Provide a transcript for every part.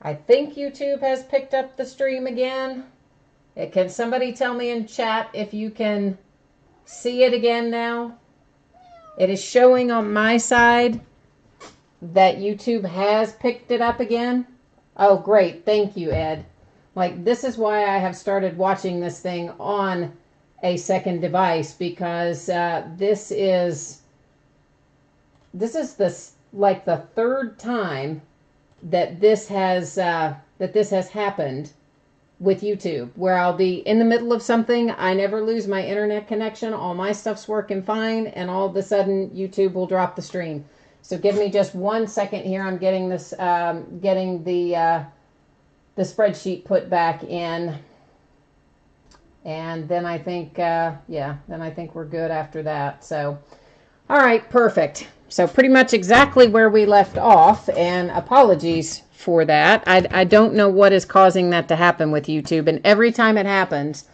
I think YouTube has picked up the stream again. Can somebody tell me in chat if you can see it again now? It is showing on my side that YouTube has picked it up again. Oh, great. Thank you, Ed. Like, this is why I have started watching this thing on a second device, because this is like the third time that this has happened with YouTube, where I'll be in the middle of something. I never lose my internet connection. All my stuff's working fine, and all of a sudden YouTube will drop the stream. So give me just 1 second here. I'm getting this, getting the spreadsheet put back in, and then I think, yeah, then I think we're good after that. So, all right, perfect. So pretty much exactly where we left off, and apologies for that. I don't know what is causing that to happen with YouTube, and every time it happens,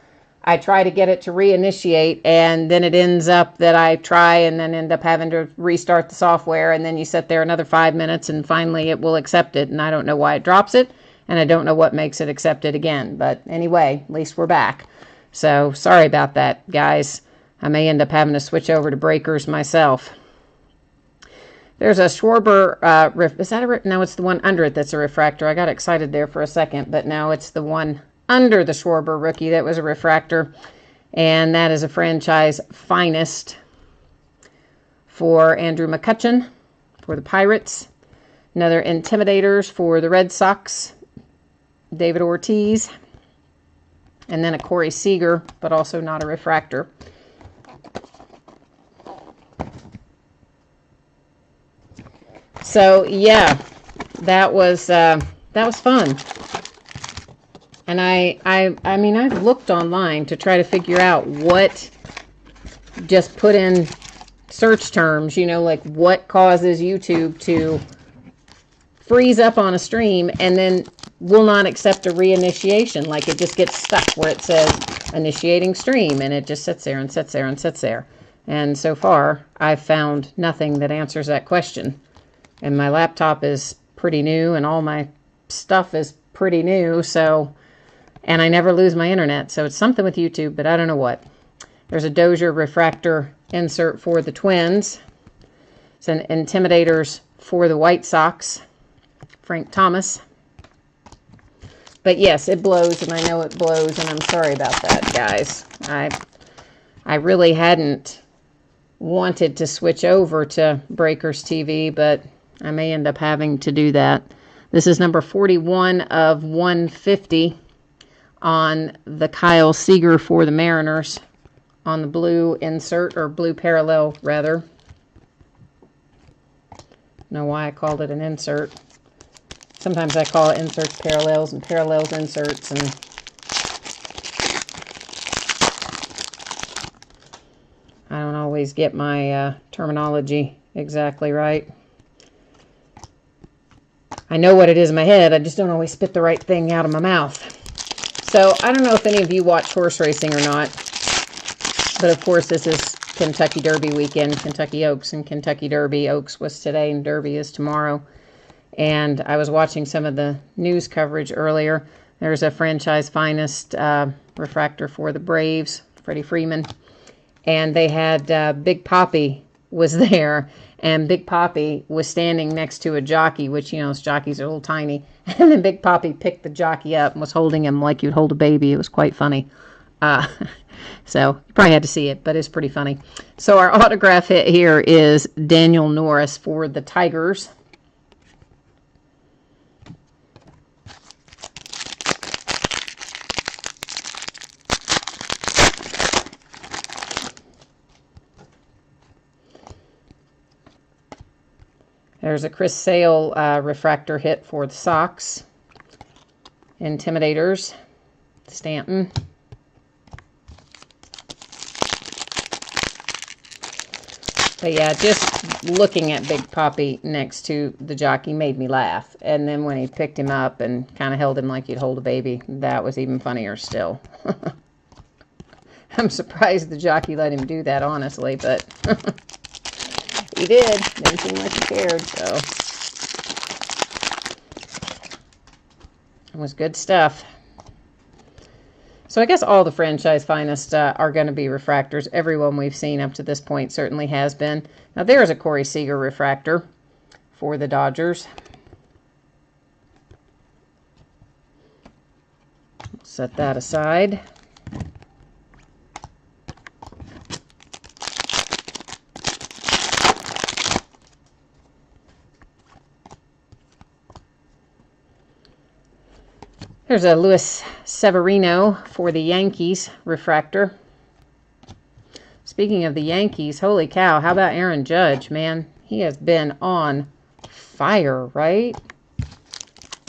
I try to get it to reinitiate, and then it ends up that I try and then end up having to restart the software, and then you sit there another 5 minutes, and finally it will accept it, and I don't know why it drops it, and I don't know what makes it accept it again. But anyway, at least we're back. So sorry about that, guys. I may end up having to switch over to breakers myself. There's a Schwarber, is that a, no, it's the one under it that's a refractor. I got excited there for a second, but no, it's the one under the Schwarber rookie that was a refractor. And that is a franchise finest for Andrew McCutchen for the Pirates. Another Intimidators for the Red Sox, David Ortiz. And then a Corey Seager, but also not a refractor. So yeah, that was fun. And I mean, I've looked online to try to figure out what, just put in search terms, you know, like what causes YouTube to freeze up on a stream and then will not accept a reinitiation. Like it just gets stuck where it says initiating stream, and it just sits there and sits there and sits there. And so far, I've found nothing that answers that question. And my laptop is pretty new, and all my stuff is pretty new, so, and I never lose my internet, so it's something with YouTube, but I don't know what. There's a Dozier refractor insert for the Twins. It's an Intimidators for the White Sox, Frank Thomas. But yes, it blows, and I know it blows, and I'm sorry about that, guys. I really hadn't wanted to switch over to Breakers TV, but I may end up having to do that. This is number 41 of 150 on the Kyle Seager for the Mariners on the blue insert, or blue parallel, rather. Know why I called it an insert. Sometimes I call it inserts parallels and parallels inserts, and I don't always get my terminology exactly right. I know what it is in my head, I just don't always spit the right thing out of my mouth. So, I don't know if any of you watch horse racing or not, but of course this is Kentucky Derby weekend, Kentucky Oaks and Kentucky Derby. Oaks was today and Derby is tomorrow. And I was watching some of the news coverage earlier. There's a franchise finest refractor for the Braves, Freddie Freeman. And they had Big Papi was there, and Big Papi was standing next to a jockey, which, you know, those jockeys are a little tiny. And then Big Papi picked the jockey up and was holding him like you'd hold a baby. It was quite funny. So you probably had to see it, but it's pretty funny. So our autograph hit here is Daniel Norris for the Tigers. There's a Chris Sale refractor hit for the Sox. Intimidators, Stanton. But yeah, just looking at Big Papi next to the jockey made me laugh. And then when he picked him up and kind of held him like you'd hold a baby, that was even funnier still. I'm surprised the jockey let him do that, honestly, but he did. Didn't seem like he cared, so. It was good stuff. So I guess all the franchise finest are going to be refractors. Everyone we've seen up to this point certainly has been. Now there's a Corey Seager refractor for the Dodgers. Set that aside. There's a Luis Severino for the Yankees refractor. Speaking of the Yankees, holy cow, how about Aaron Judge, man? He has been on fire, right?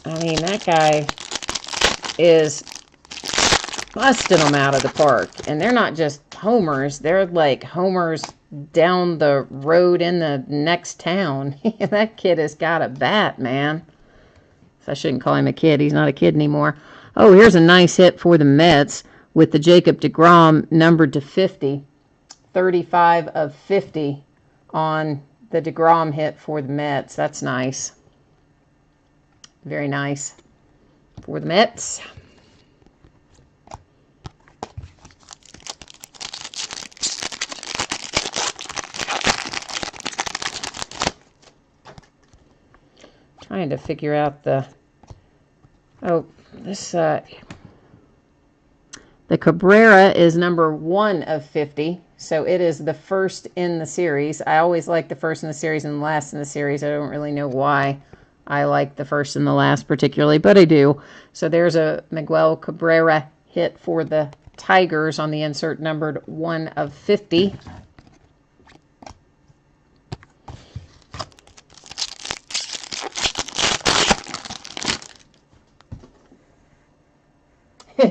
I mean, that guy is busting them out of the park. And they're not just homers. They're like homers down the road in the next town. That kid has got a bat, man. I shouldn't call him a kid. He's not a kid anymore. Oh, here's a nice hit for the Mets with the Jacob deGrom numbered to 50. 35 of 50 on the deGrom hit for the Mets. That's nice. Very nice for the Mets. Trying to figure out the... Oh, this, the Cabrera is number 1 of 50, so it is the first in the series. I always like the first in the series and the last in the series. I don't really know why I like the first and the last particularly, but I do. So there's a Miguel Cabrera hit for the Tigers on the insert numbered 1 of 50.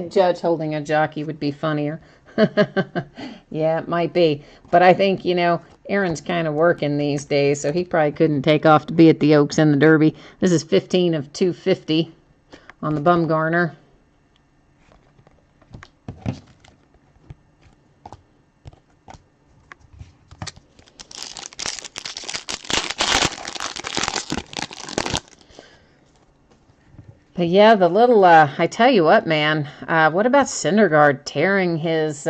Judge holding a jockey would be funnier. Yeah, it might be. But I think, you know, Aaron's kind of working these days, so he probably couldn't take off to be at the Oaks and the Derby. This is 15 of 250 on the Bumgarner. But yeah, the little, I tell you what, man, what about Syndergaard tearing his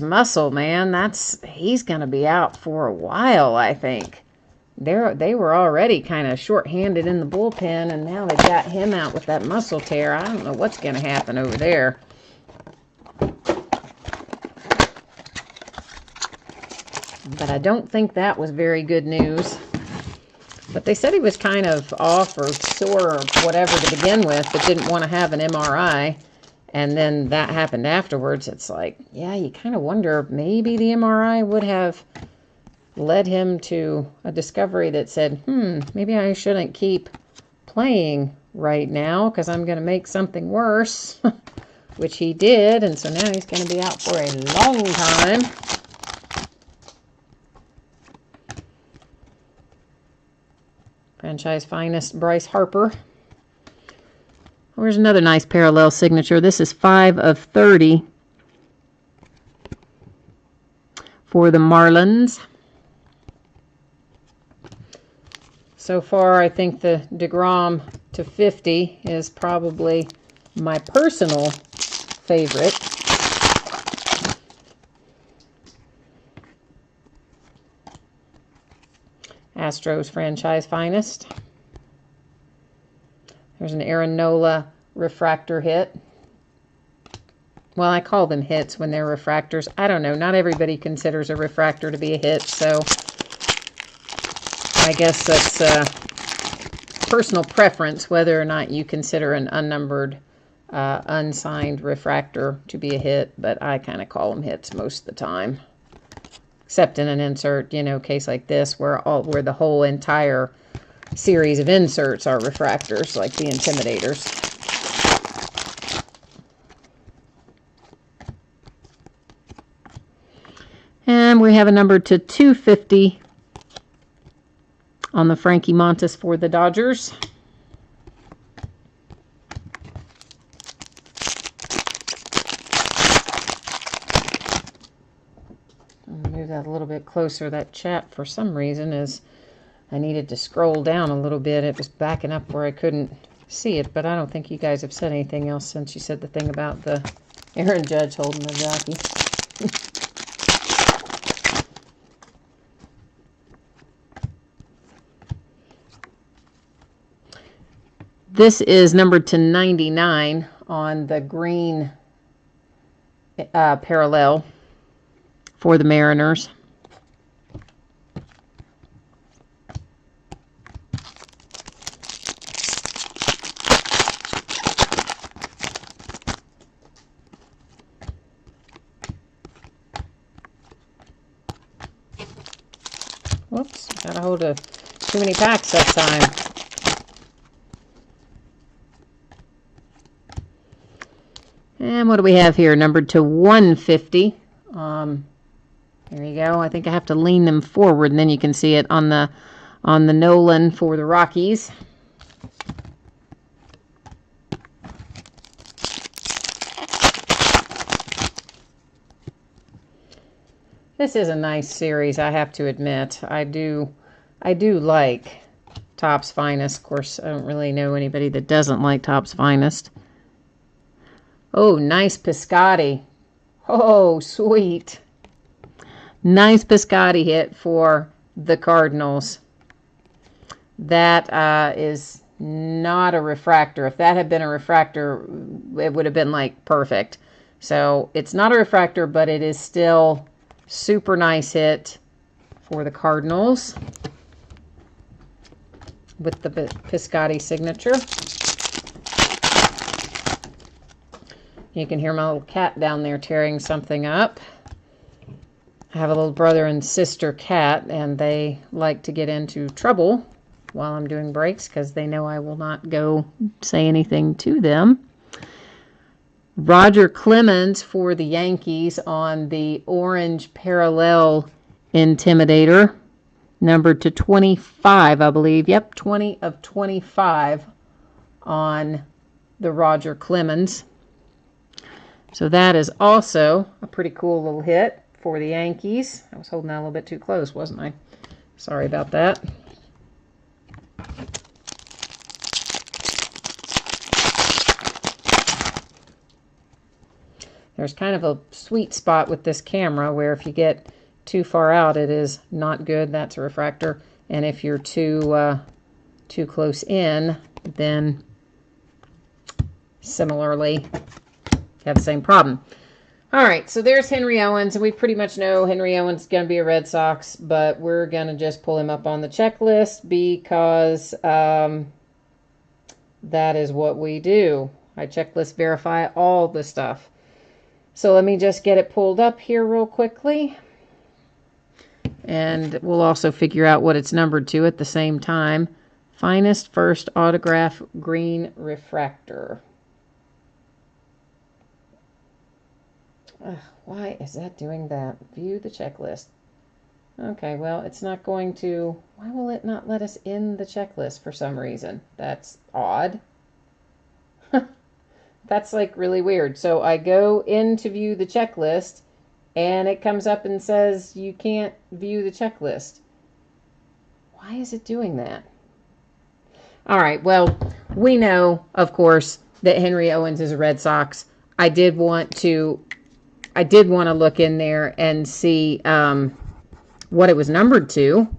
muscle, man? He's going to be out for a while, I think. They were already kind of short-handed in the bullpen, and now they got him out with that muscle tear. I don't know what's going to happen over there. But I don't think that was very good news. But they said he was kind of off or sore or whatever to begin with, but didn't want to have an MRI. And then that happened afterwards. It's like, yeah, you kind of wonder, maybe the MRI would have led him to a discovery that said, maybe I shouldn't keep playing right now because I'm going to make something worse, which he did. And so now he's going to be out for a long time. Franchise finest Bryce Harper. Here's another nice parallel signature. This is 5 of 30 for the Marlins. So far, I think the deGrom to 50 is probably my personal favorite. Astros franchise finest. There's an Aaron Nola refractor hit. Well, I call them hits when they're refractors. I don't know. Not everybody considers a refractor to be a hit, so I guess that's personal preference whether or not you consider an unnumbered, unsigned refractor to be a hit, but I kind of call them hits most of the time. Except in an insert, you know, case like this where the whole entire series of inserts are refractors, like the Intimidators. And we have a number to 250 on the Frankie Montas for the Dodgers. Move that a little bit closer. That chat, for some reason, I needed to scroll down a little bit. It was backing up where I couldn't see it, but I don't think you guys have said anything else since you said the thing about the Aaron Judge holding the jockey. This is numbered to 99 on the green parallel for the Mariners. Whoops, got a hold of too many packs that time. And what do we have here? Numbered to 150. There you go. I think I have to lean them forward, and then you can see it on the Nolan for the Rockies. This is a nice series, I have to admit. I do like Topps Finest. Of course, I don't really know anybody that doesn't like Topps Finest. Oh, nice Piscotty. Oh, sweet. Nice Piscotty hit for the Cardinals. That is not a refractor. If that had been a refractor, it would have been like perfect. So it's not a refractor, but it is still super nice hit for the Cardinals with the Piscotty signature. You can hear my little cat down there tearing something up. I have a little brother and sister cat, and they like to get into trouble while I'm doing breaks because they know I will not go say anything to them. Roger Clemens for the Yankees on the orange parallel Intimidator, numbered to 25, I believe. Yep, 20 of 25 on the Roger Clemens. So that is also a pretty cool little hit for the Yankees. I was holding that a little bit too close, wasn't I? Sorry about that. There's kind of a sweet spot with this camera where if you get too far out, it is not good. That's a refractor. And if you're too close in, then similarly, you have the same problem. All right, so there's Henry Owens, and we pretty much know Henry Owens is going to be a Red Sox, but we're going to just pull him up on the checklist because that is what we do. I checklist verify all the stuff. So let me just get it pulled up here real quickly. And we'll also figure out what it's numbered to at the same time. Finest First Autograph Green Refractor. Why is that doing that? View the checklist. Okay, well, it's not going to... Why will it not let us in the checklist for some reason? That's odd. That's like really weird. So I go in to view the checklist and it comes up and says you can't view the checklist. Why is it doing that? All right, well, we know, of course, that Henry Owens is a Red Sox. I did want to look in there and see what it was numbered to,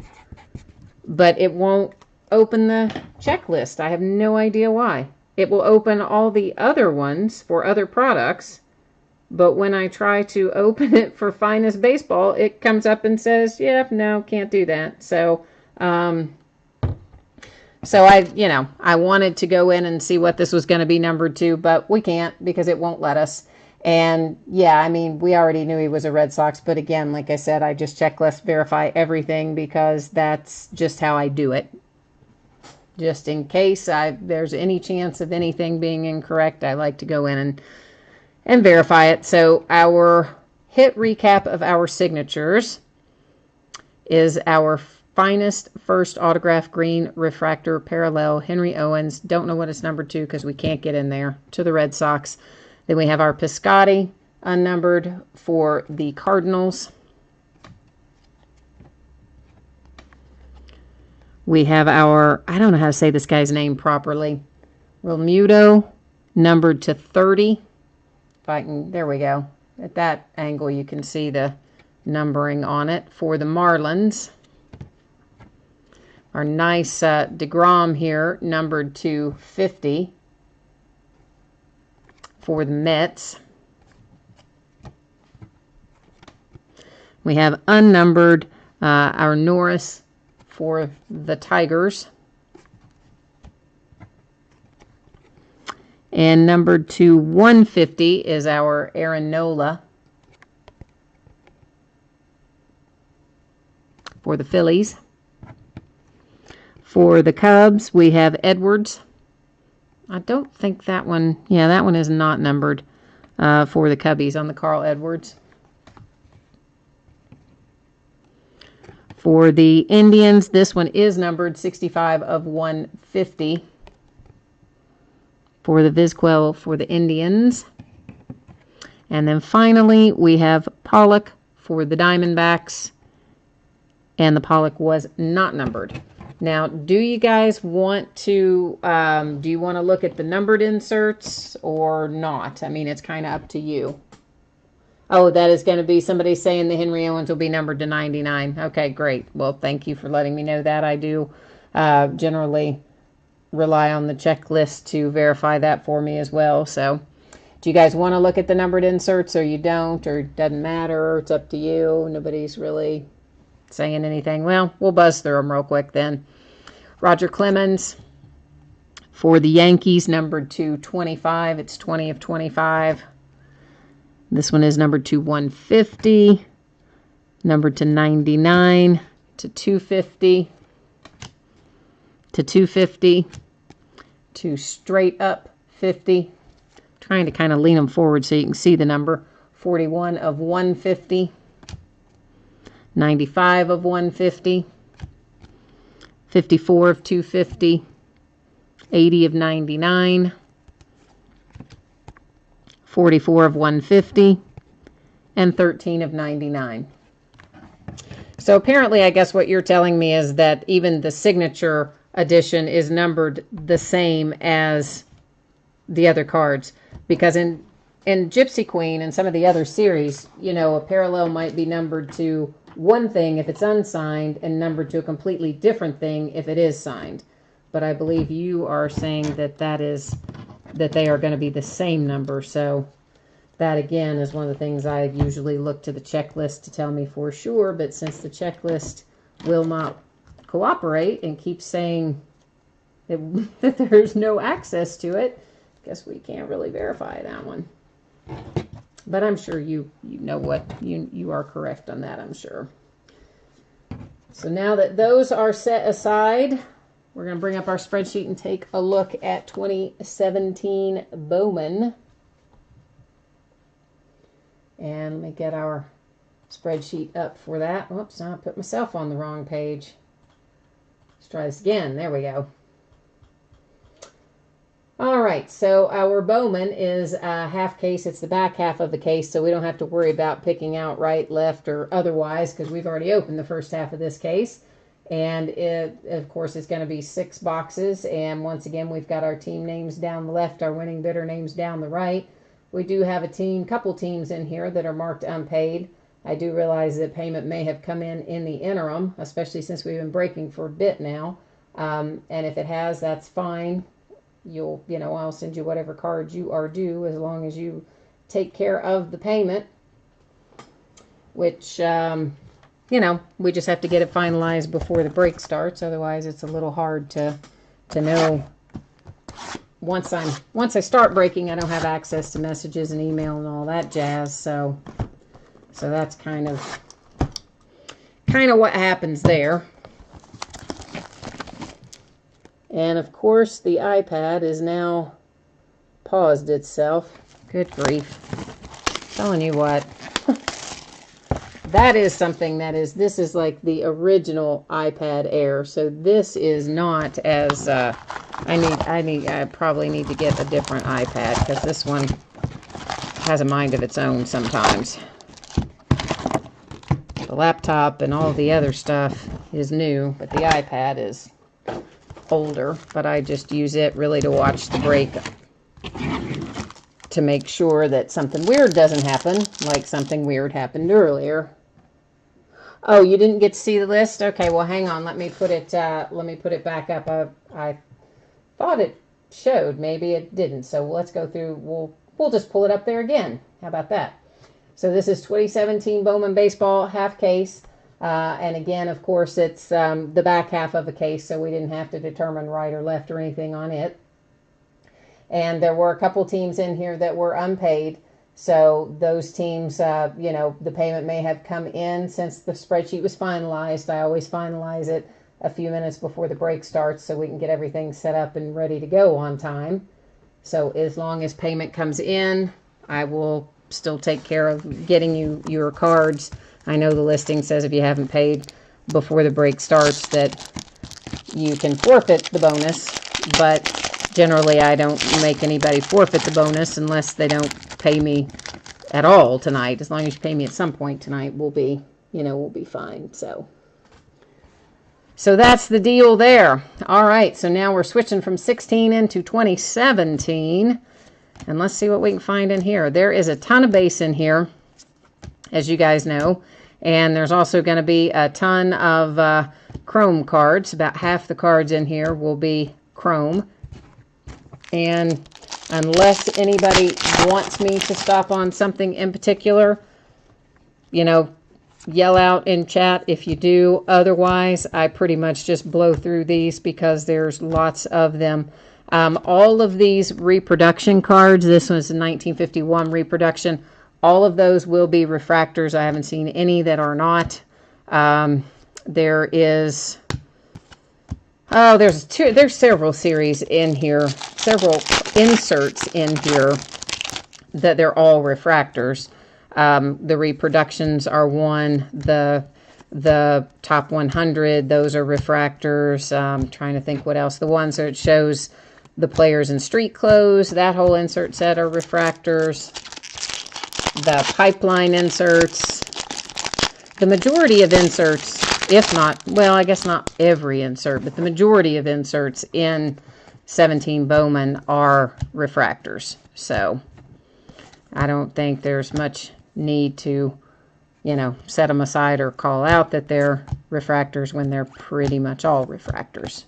but it won't open the checklist. I have no idea why. It will open all the other ones for other products, but when I try to open it for Finest Baseball, it comes up and says, "Yeah, no, can't do that." So, I wanted to go in and see what this was going to be numbered to, but we can't because it won't let us. And yeah, I mean, we already knew he was a Red Sox, but again, like I said, I just checklist verify everything because that's just how I do it. Just in case there's any chance of anything being incorrect, I like to go in and verify it. So our hit recap of our signatures is our Finest First Autograph Green Refractor Parallel Henry Owens. Don't know what it's numbered to because we can't get in there, to the Red Sox. Then we have our Piscotty unnumbered for the Cardinals. We have our, I don't know how to say this guy's name properly, Realmuto, numbered to 30. If I can, there we go. At that angle, you can see the numbering on it. For the Marlins, our nice DeGrom here, numbered to 50. For the Mets, we have unnumbered our Norris for the Tigers. And numbered to 150 is our Aaron Nola for the Phillies. For the Cubs, we have Edwards. I don't think that one, yeah, that one is not numbered for the Cubbies on the Carl Edwards. For the Indians, this one is numbered 65 of 150. For the Vizquel for the Indians. And then finally, we have Pollock for the Diamondbacks. And the Pollock was not numbered. Now, do you guys want to, do you want to look at the numbered inserts or not? I mean, it's kind of up to you. Oh, that is going to be somebody saying the Henry Owens will be numbered to 99. Okay, great. Well, thank you for letting me know that. I do generally rely on the checklist to verify that for me as well. So do you guys want to look at the numbered inserts or you don't, or it doesn't matter? It's up to you. Nobody's really saying anything. Well, we'll buzz through them real quick then. Roger Clemens for the Yankees, numbered to 25. It's 20 of 25. This one is numbered to 150, numbered to 99, to 250, to 250, to straight up 50. Trying to kind of lean them forward so you can see the number. 41 of 150, 95 of 150, 54 of 250, 80 of 99, 44 of 150, and 13 of 99. So apparently, I guess what you're telling me is that even the signature edition is numbered the same as the other cards, because in Gypsy Queen and some of the other series, you know, a parallel might be numbered to one thing if it's unsigned and numbered to a completely different thing if it is signed. But I believe you are saying that that they are going to be the same number. So that again is one of the things I usually look to the checklist to tell me for sure. But since the checklist will not cooperate and keeps saying that there's no access to it, I guess we can't really verify that one. But I'm sure you know what, you are correct on that, I'm sure. So now that those are set aside, we're going to bring up our spreadsheet and take a look at 2017 Bowman. And let me get our spreadsheet up for that. Whoops, I put myself on the wrong page. Let's try this again. There we go. All right, so our Bowman is a half case. It's the back half of the case, so we don't have to worry about picking out right, left, or otherwise, because we've already opened the first half of this case. And it, of course, is going to be 6 boxes. And once again, we've got our team names down the left, our winning bidder names down the right. We do have a couple teams in here that are marked unpaid. I do realize that payment may have come in the interim, especially since we've been breaking for a bit now. And if it has, that's fine. I'll send you whatever cards you are due as long as you take care of the payment, which, we just have to get it finalized before the break starts. Otherwise, it's a little hard to know. Once I start breaking, I don't have access to messages and email and all that jazz. So that's kind of what happens there. And of course, the iPad is now paused itself. Good grief. Telling you what. That is something this is like the original iPad Air. So this is not as, I probably need to get a different iPad because this one has a mind of its own sometimes. The laptop and all the other stuff is new, but the iPad is older, but I just use it really to watch the break to make sure that something weird doesn't happen, like something weird happened earlier. Oh, you didn't get to see the list? Okay, well, hang on. Let me put it back up. I thought it showed. Maybe it didn't. So let's go through. We'll just pull it up there again. How about that? So this is 2017 Bowman Baseball half case. And again, of course, it's the back half of a case, so we didn't have to determine right or left or anything on it. And there were a couple teams in here that were unpaid. So those teams, you know, the payment may have come in since the spreadsheet was finalized. I always finalize it a few minutes before the break starts so we can get everything set up and ready to go on time. So as long as payment comes in, I will still take care of getting you your cards. I know the listing says if you haven't paid before the break starts that you can forfeit the bonus, but generally I don't make anybody forfeit the bonus unless they don't pay me at all tonight. As long as you pay me at some point tonight, we'll be fine. So that's the deal there. All right, so now we're switching from 16 into 2017. And let's see what we can find in here. There is a ton of base in here, as you guys know. And there's also going to be a ton of chrome cards. About half the cards in here will be chrome. And unless anybody wants me to stop on something in particular, you know, yell out in chat if you do. Otherwise, I pretty much just blow through these because there's lots of them. All of these reproduction cards, this was a 1951 reproduction, all of those will be refractors. I haven't seen any that are not. There is, there's several series in here, several inserts in here that they're all refractors. The reproductions are one, the top 100, those are refractors. Trying to think what else. The ones that it shows the players in street clothes, that whole insert set are refractors. The pipeline inserts. The majority of inserts, if not, well, I guess not every insert, but the majority of inserts in 17 Bowman are refractors. So I don't think there's much need to, you know, set them aside or call out that they're refractors when they're pretty much all refractors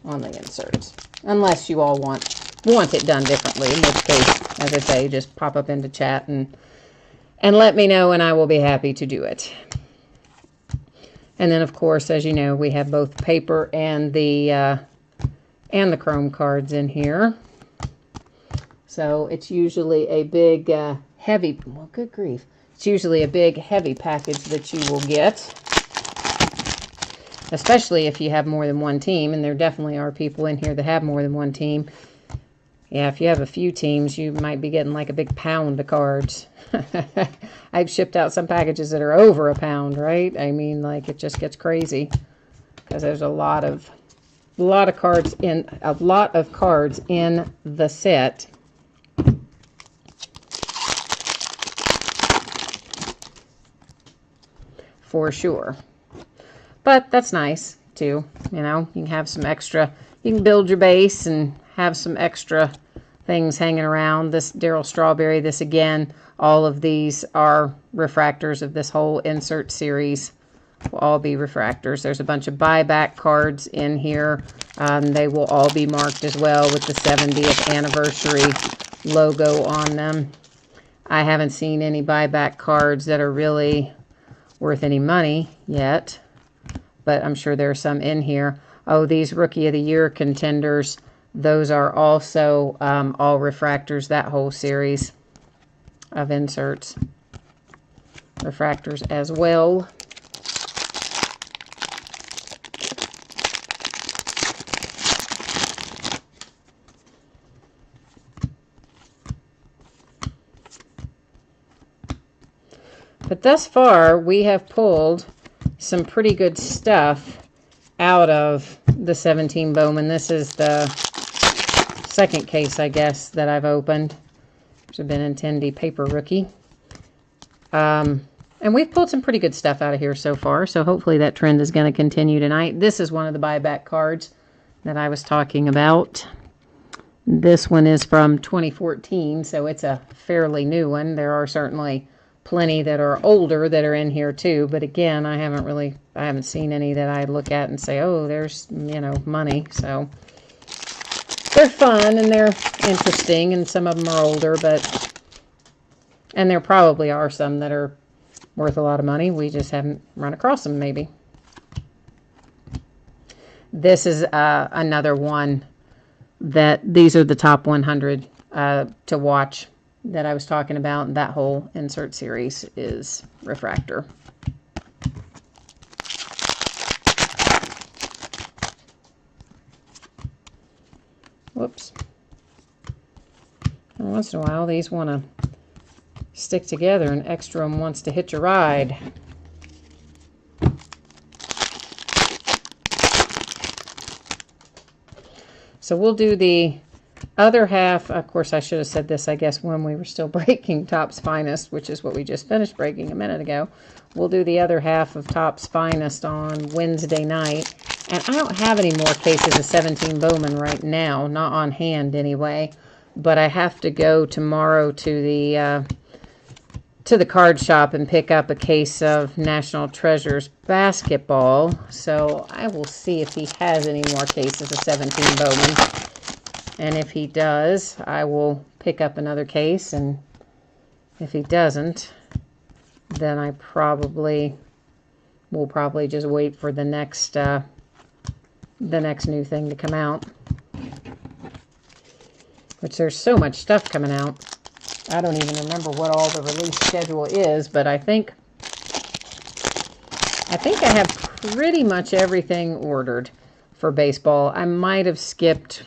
on the inserts. Unless you all want it done differently, in which case, as I say, just pop up into chat and let me know, and I will be happy to do it. And then, of course, as you know, we have both paper and the chrome cards in here. So it's usually a big, heavy, well, good grief. It's usually a big, heavy package that you will get. Especially if you have more than one team, and there definitely are people in here that have more than one team. Yeah, if you have a few teams, you might be getting like a big pound of cards. I've shipped out some packages that are over a pound, right? I mean, like, it just gets crazy because there's a lot of cards in the set. For sure. But that's nice too, you know, you can have some extra, you can build your base and have some extra things hanging around. This Darryl Strawberry, this again, all of these are refractors of this whole insert series. Will all be refractors. There's a bunch of buyback cards in here. They will all be marked as well with the 70th anniversary logo on them. I haven't seen any buyback cards that are really worth any money yet, but I'm sure there are some in here. Oh, these Rookie of the Year contenders, those are also all refractors, that whole series of inserts. Refractors as well. But thus far, we have pulled some pretty good stuff out of the 17 Bowman. This is the second case, I guess, that I've opened. There's a Benintendi paper rookie. And we've pulled some pretty good stuff out of here so far, so hopefully that trend is going to continue tonight. This is one of the buyback cards. that I was talking about. This one is from 2014, so it's a fairly new one. There are certainly plenty that are older that are in here too, but again, I haven't seen any that I look at and say, oh, there's, money. So they're fun and they're interesting, and some of them are older, and there probably are some that are worth a lot of money. We just haven't run across them, maybe. This is another one that these are the top 100 to watch that I was talking about. And that whole insert series is Refractor. Whoops. And once in a while, these want to stick together and extra one wants to hitch a ride. So we'll do the other half. Of course, I should have said this, I guess, when we were still breaking Topps Finest, which is what we just finished breaking a minute ago. We'll do the other half of Topps Finest on Wednesday night. And I don't have any more cases of 17 Bowman right now, not on hand anyway. But I have to go tomorrow to the card shop and pick up a case of National Treasures basketball. So I will see if he has any more cases of 17 Bowman. And if he does, I will pick up another case. And if he doesn't, then I will probably just wait for the next new thing to come out. Which there's so much stuff coming out. I don't even remember what all the release schedule is, but I think I have pretty much everything ordered for baseball. I might have skipped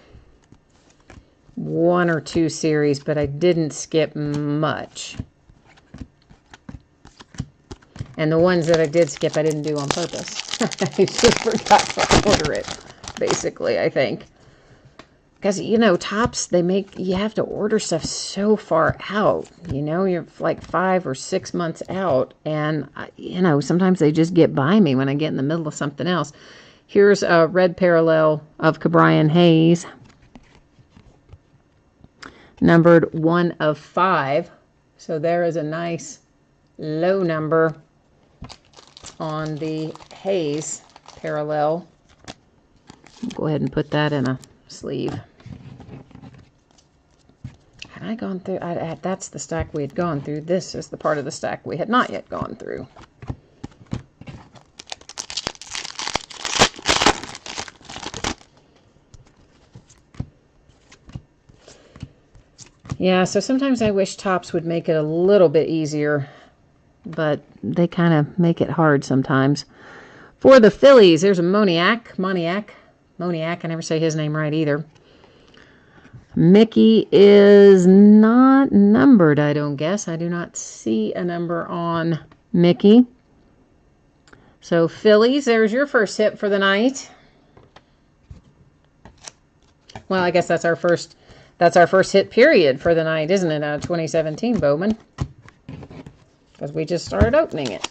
one or two series, but I didn't skip much. And the ones that I did skip, I didn't do on purpose. I just forgot to order it, basically, I think. Because, Topps, you have to order stuff so far out. You're like 5 or 6 months out. And, sometimes they just get by me when I get in the middle of something else. Here's a red parallel of Cabrian Hayes. Numbered 1 of 5. So there is a nice low number on the Hayes parallel. Go ahead and put that in a sleeve. Had I gone through? That's the stack we had gone through. This is the part of the stack we had not yet gone through. Yeah, so sometimes I wish Topps would make it a little bit easier, but they kind of make it hard sometimes. For the Phillies, there's a Moniak. I never say his name right either. Mickey is not numbered, I don't guess. I do not see a number on Mickey. So Phillies, there's your first hit for the night. Well, I guess that's our first hit period for the night, isn't it? 2017 Bowman. Because we just started opening it.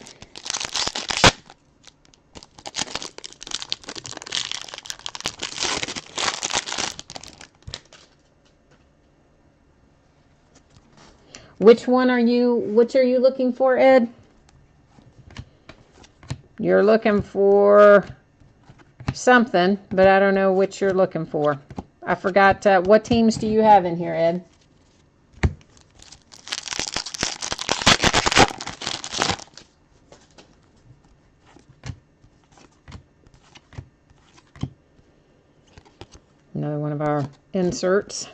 Which are you looking for, Ed? You're looking for something, but I don't know which you're looking for. I forgot, what teams do you have in here, Ed? Another one of our inserts.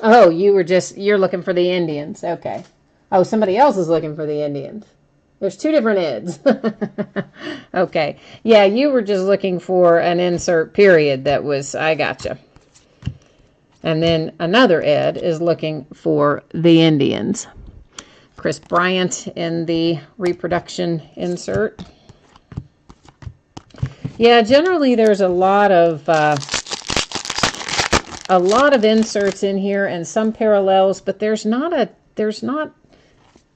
Oh, you're looking for the Indians. Okay. Oh, somebody else is looking for the Indians. There's two different Eds. Okay. Yeah, you were just looking for an insert period I gotcha. And then another Ed is looking for the Indians. Chris Bryant in the reproduction insert. Yeah, generally there's a lot of a lot of inserts in here and some parallels, but there's not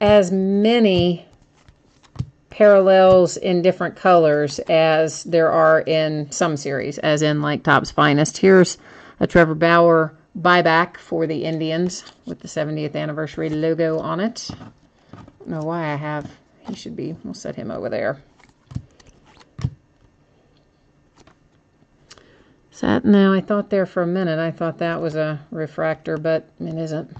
as many parallels in different colors as there are in some series, as in like Topps Finest. Here's a Trevor Bauer buyback for the Indians with the 70th anniversary logo on it. I don't know why I have, he should be, we'll set him over there. No, I thought there for a minute, I thought that was a refractor, but it isn't.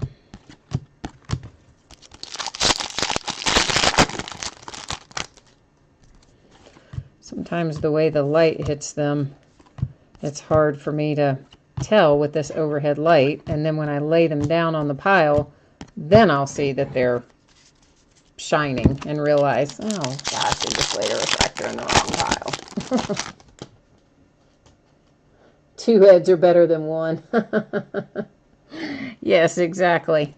Sometimes the way the light hits them, it's hard for me to tell with this overhead light, and then when I lay them down on the pile, then I'll see that they're shining and realize, oh gosh, I just laid a refractor in the wrong pile. 2 heads are better than 1. Yes, exactly.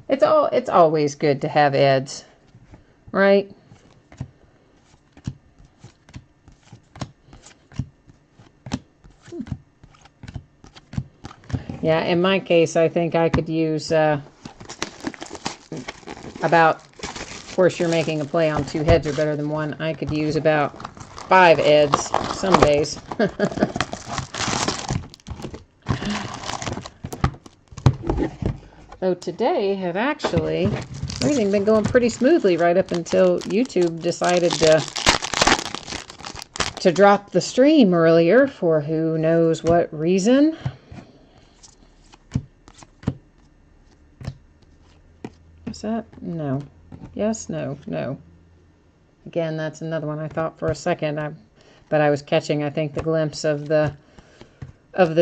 It's always good to have heads, right? Yeah, in my case, I think I could use about, of course, you're making a play on 2 heads are better than 1. I could use about 5 heads some days. So today had actually, everything been going pretty smoothly right up until YouTube decided to drop the stream earlier for who knows what reason. Is that? No. Yes, no, no. Again, that's another one I thought for a second, but I was catching, I think, the glimpse of the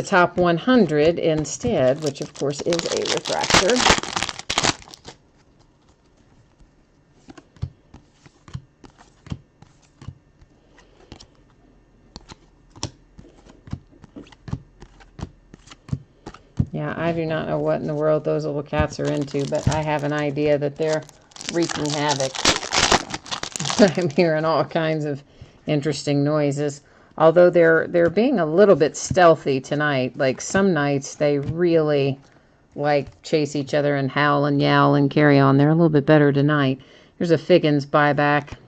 top 100 instead, which of course is a refractor. Yeah, I do not know what in the world those little cats are into, but I have an idea that they're wreaking havoc. I'm hearing all kinds of interesting noises. Although they're being a little bit stealthy tonight. Like some nights they really like chase each other and howl and yowl and carry on. They're a little bit better tonight. Here's a Figgins buyback.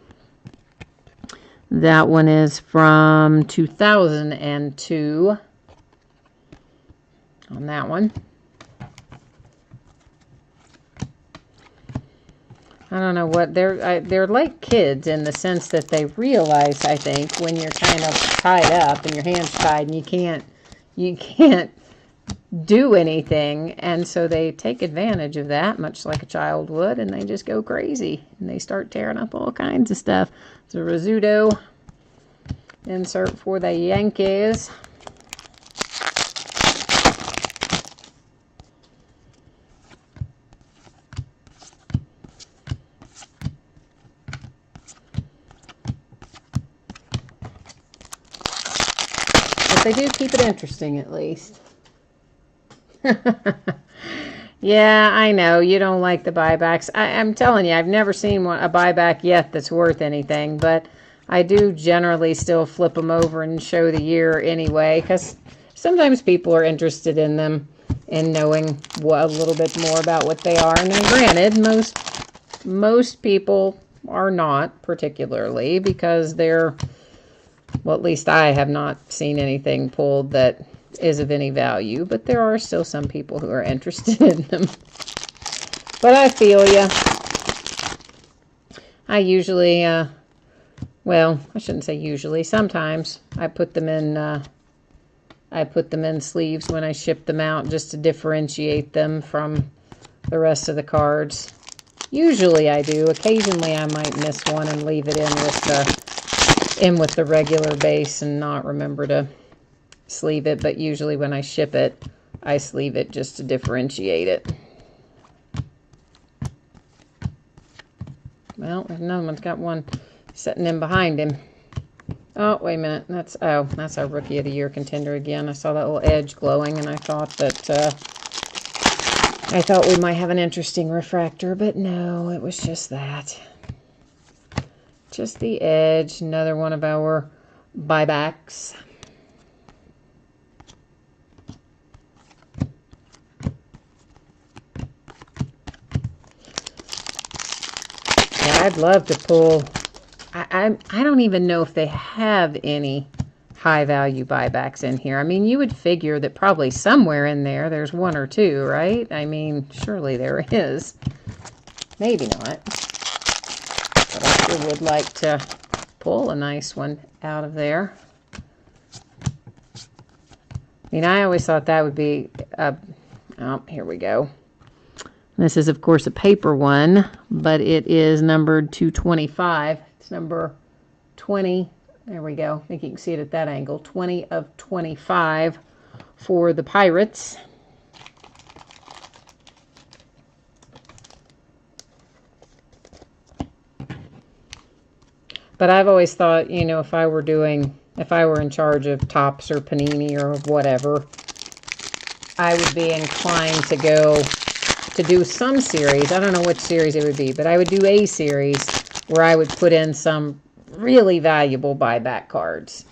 That one is from 2002. On that one. I don't know what they're like kids in the sense that they realize, I think, when you're kind of tied up and your hands tied and you can't do anything, and so they take advantage of that, much like a child would, and they just go crazy and they start tearing up all kinds of stuff. It's a Rizzuto insert for the Yankees. They do keep it interesting, at least. Yeah, I know. You don't like the buybacks. I'm telling you, I've never seen a buyback yet that's worth anything, but I do generally still flip them over and show the year anyway, because sometimes people are interested in them and knowing a little bit more about what they are. And then granted, most people are not particularly, because they're, well, at least I have not seen anything pulled that is of any value, but there are still some people who are interested in them. But I feel ya. I usually, well, I shouldn't say usually. Sometimes I put them in sleeves when I ship them out, just to differentiate them from the rest of the cards. Usually I do. Occasionally I might miss one and leave it in with the regular base and not remember to sleeve it, but usually when I ship it, I sleeve it just to differentiate it. Well, another one's got one sitting in behind him. Oh, wait a minute. That's our Rookie of the Year contender again. I saw that little edge glowing, and I thought we might have an interesting refractor, but no, it was just that. Just the edge. Another one of our buybacks. Yeah, I'd love to pull. I don't even know if they have any high value buybacks in here. I mean, you would figure that probably somewhere in there there's one or two, right? I mean, surely there is. Maybe not. But I sure would like to pull a nice one out of there. I mean, I always thought that would be oh, here we go. This is, of course, a paper one, but it is numbered 225. It's number 20. There we go. I think you can see it at that angle. 20 of 25 for the Pirates. But I've always thought, you know, if I were in charge of Topps or Panini or whatever, I would be inclined to do some series. I don't know what series it would be, but I would do a series where I would put in some really valuable buyback cards.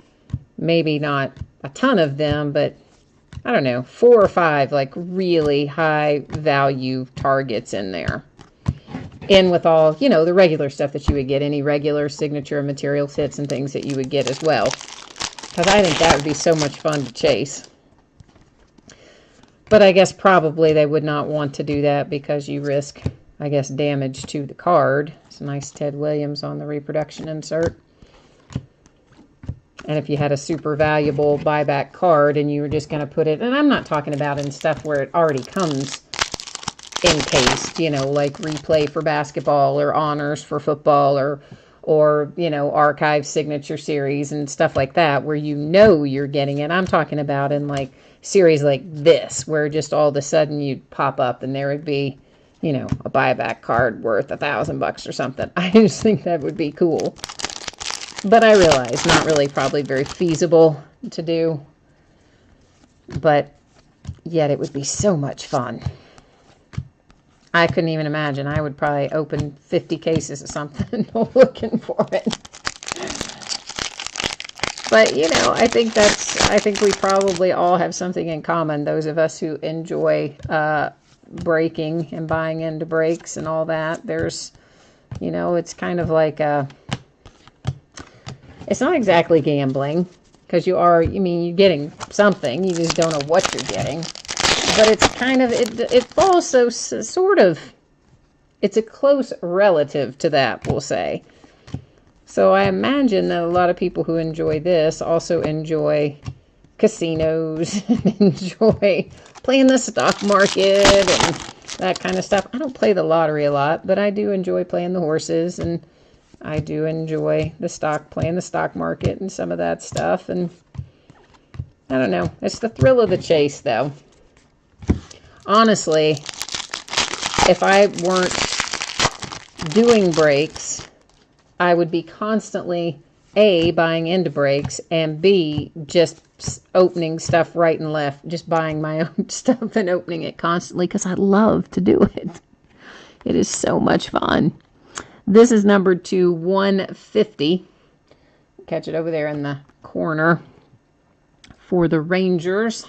Maybe not a ton of them, but I don't know, 4 or 5 like really high value targets in there. In with all, you know, the regular stuff that you would get, any regular signature material hits and things that you would get as well. Because I think that would be so much fun to chase. But I guess probably they would not want to do that because you risk, I guess, damage to the card. It's a nice Ted Williams on the reproduction insert. And if you had a super valuable buyback card and you were just going to put it, and I'm not talking about in stuff where it already comes encased, you know, like replay for basketball or honors for football or you know, archive signature series and stuff like that where you know you're getting it. I'm talking about in like series like this where just all of a sudden you'd pop up and there would be, you know, a buyback card worth $1,000 or something. I just think that would be cool. But I realize not really probably very feasible to do. But yet it would be so much fun. I couldn't even imagine. I would probably open 50 cases of something looking for it. But, you know, I think we probably all have something in common. Those of us who enjoy breaking and buying into breaks and all that. There's, you know, it's kind of like it's not exactly gambling because you're getting something. You just don't know what you're getting. But it's kind of, it falls so sort of, it's a close relative to that, we'll say. So I imagine that a lot of people who enjoy this also enjoy casinos, and enjoy playing the stock market and that kind of stuff. I don't play the lottery a lot, but I do enjoy playing the horses, and I do enjoy playing the stock market and some of that stuff. And I don't know, it's the thrill of the chase, though. Honestly, if I weren't doing breaks, I would be constantly, A, buying into breaks, and B, just opening stuff right and left, just buying my own stuff and opening it constantly because I love to do it. It is so much fun. This is numbered to 150. Catch it over there in the corner for the Rangers.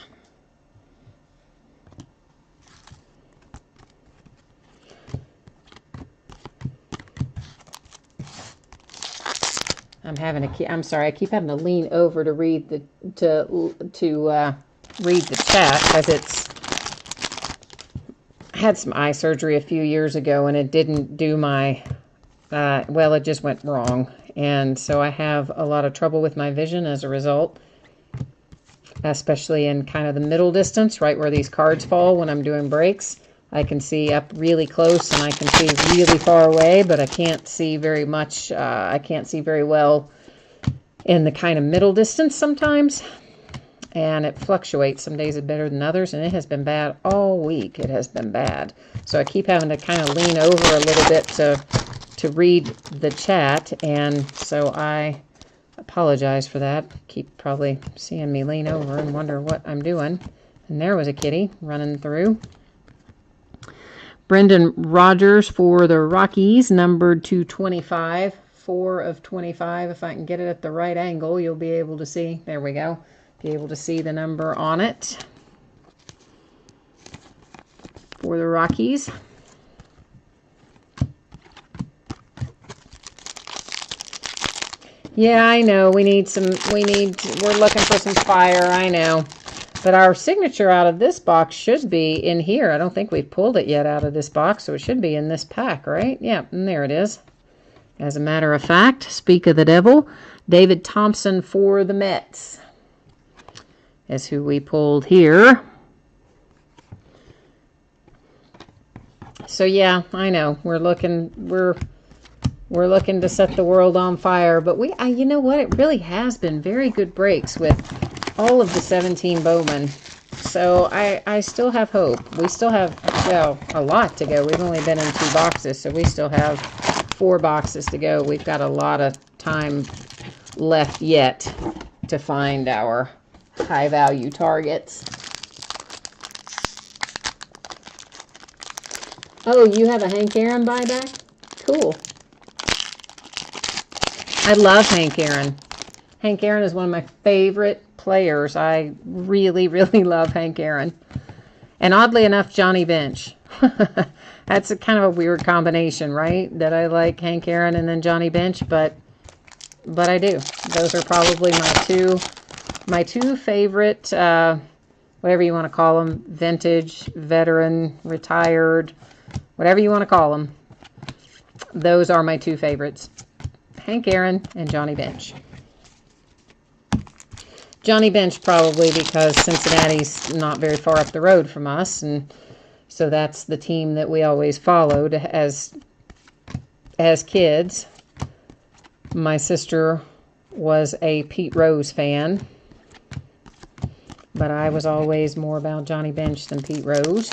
I'm sorry. I keep having to lean over to read the read the chat because it's had some eye surgery a few years ago and it didn't do my well, it just went wrong, and so I have a lot of trouble with my vision as a result, especially in kind of the middle distance, right where these cards fall when I'm doing breaks. I can see up really close and I can see really far away, but I can't see very much. I can't see very well in the kind of middle distance sometimes. And it fluctuates. Some days it's better than others, and it has been bad all week. It has been bad. So I keep having to kind of lean over a little bit to read the chat, and so I apologize for that. Keep probably seeing me lean over and wonder what I'm doing. And there was a kitty running through. Brendan Rodgers for the Rockies, numbered 225, 4 of 25. If I can get it at the right angle, you'll be able to see. There we go. Be able to see the number on it for the Rockies. Yeah, I know. We're looking for some fire, I know. But our signature out of this box should be in here. I don't think we've pulled it yet out of this box, so it should be in this pack, right? Yeah, and there it is. As a matter of fact, speak of the devil, David Thompson for the Mets is who we pulled here. So yeah, I know. We're looking to set the world on fire, but you know what? It really has been very good breaks with all of the 17 Bowman. So I still have hope. We still have, well, a lot to go. We've only been in 2 boxes, so we still have 4 boxes to go. We've got a lot of time left yet to find our high value targets. Oh, you have a Hank Aaron buyback? Cool. I love Hank Aaron. Hank Aaron is one of my favorite players. I really, really love Hank Aaron. And oddly enough, Johnny Bench. That's kind of a weird combination, right? That I like Hank Aaron and then Johnny Bench, but I do. Those are probably my two favorite, whatever you want to call them, vintage, veteran, retired, whatever you want to call them. Those are my 2 favorites. Hank Aaron and Johnny Bench. Johnny Bench probably because Cincinnati's not very far up the road from us, and so that's the team that we always followed as kids. My sister was a Pete Rose fan, but I was always more about Johnny Bench than Pete Rose.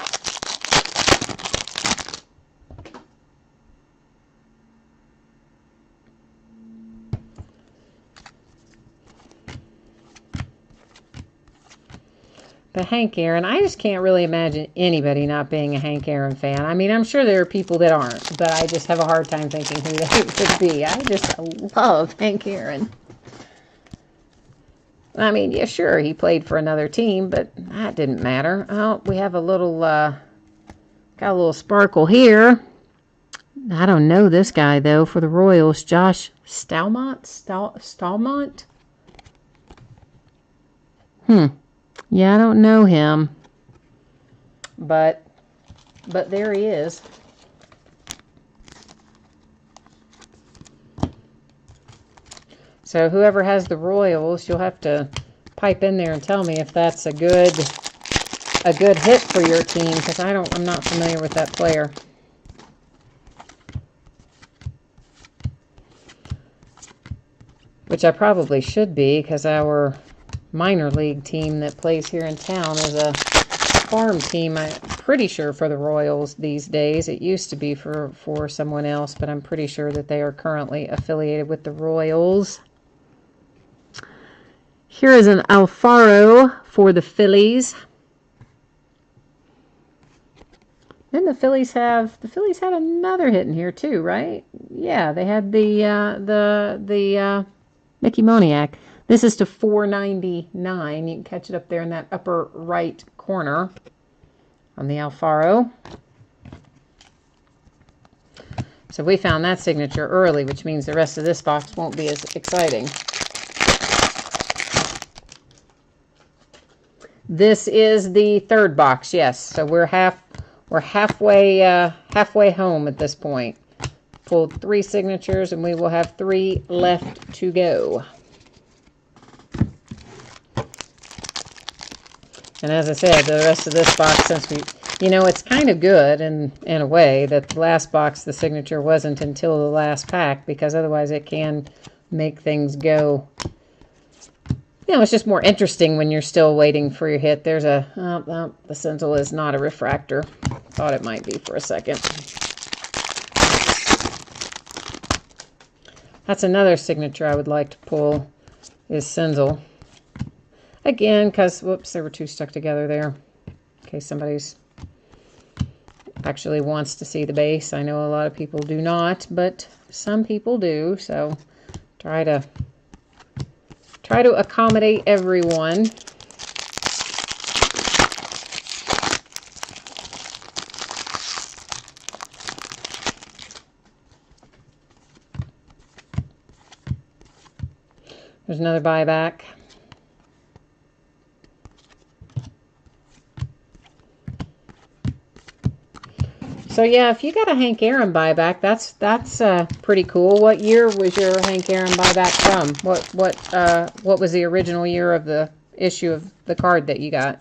But Hank Aaron, I just can't really imagine anybody not being a Hank Aaron fan. I mean, I'm sure there are people that aren't, but I just have a hard time thinking who they would be. I just love Hank Aaron. I mean, yeah, sure, he played for another team, but that didn't matter. Oh, we have a little, got a little sparkle here. I don't know this guy, though, for the Royals. Josh Stallmont? Yeah, I don't know him. But there he is. So whoever has the Royals, you'll have to pipe in there and tell me if that's a good hit for your team, because I'm not familiar with that player. Which I probably should be, because our minor league team that plays here in town is a farm team. I'm pretty sure for the Royals these days. It used to be for someone else, but I'm pretty sure that they are currently affiliated with the Royals. Here is an Alfaro for the Phillies. Then the Phillies had another hit in here too, right? Yeah, they had the Mickey Moniak. This is to 499. You can catch it up there in that upper right corner on the Alfaro. So we found that signature early, which means the rest of this box won't be as exciting. This is the 3rd box, yes. So we're halfway home at this point. Pulled 3 signatures, and we will have 3 left to go. And as I said, the rest of this box, since it's kind of good in a way that the last box, the signature wasn't until the last pack, because otherwise it can make things go. It's just more interesting when you're still waiting for your hit. There's the Senzel is not a refractor. Thought it might be for a second. That's another signature I would like to pull is Senzel. Again, because, whoops, there were 2 stuck together there. In case somebody's actually wants to see the base. I know a lot of people do not, but some people do. So try to accommodate everyone. There's another buyback. So yeah, if you got a Hank Aaron buyback, that's pretty cool. What year was your Hank Aaron buyback from? What was the original year of the issue of the card that you got?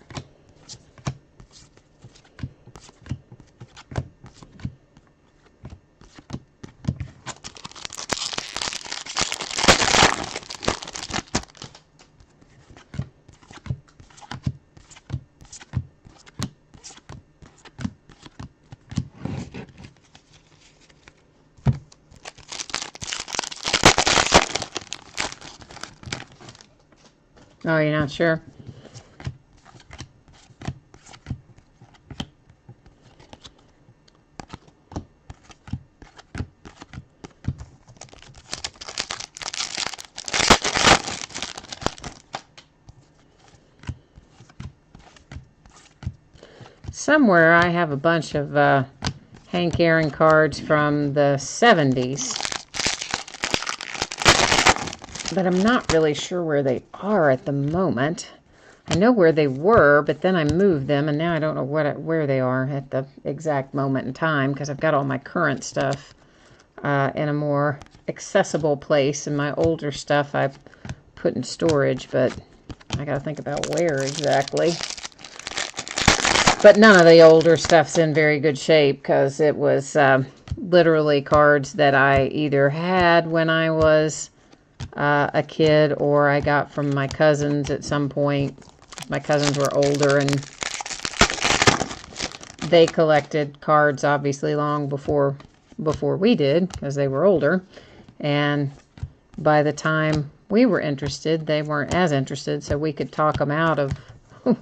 Oh, you're not sure? Somewhere I have a bunch of Hank Aaron cards from the 70s. But I'm not really sure where they are at the moment. I know where they were, but then I moved them, and now I don't know where they are at the exact moment in time, because I've got all my current stuff in a more accessible place, and my older stuff I've put in storage, but I got to think about where exactly. But none of the older stuff's in very good shape, because it was literally cards that I either had when I was a kid, or I got from my cousins at some point. My cousins were older, and they collected cards obviously long before we did, because they were older. And by the time we were interested, they weren't as interested, so we could talk them out of a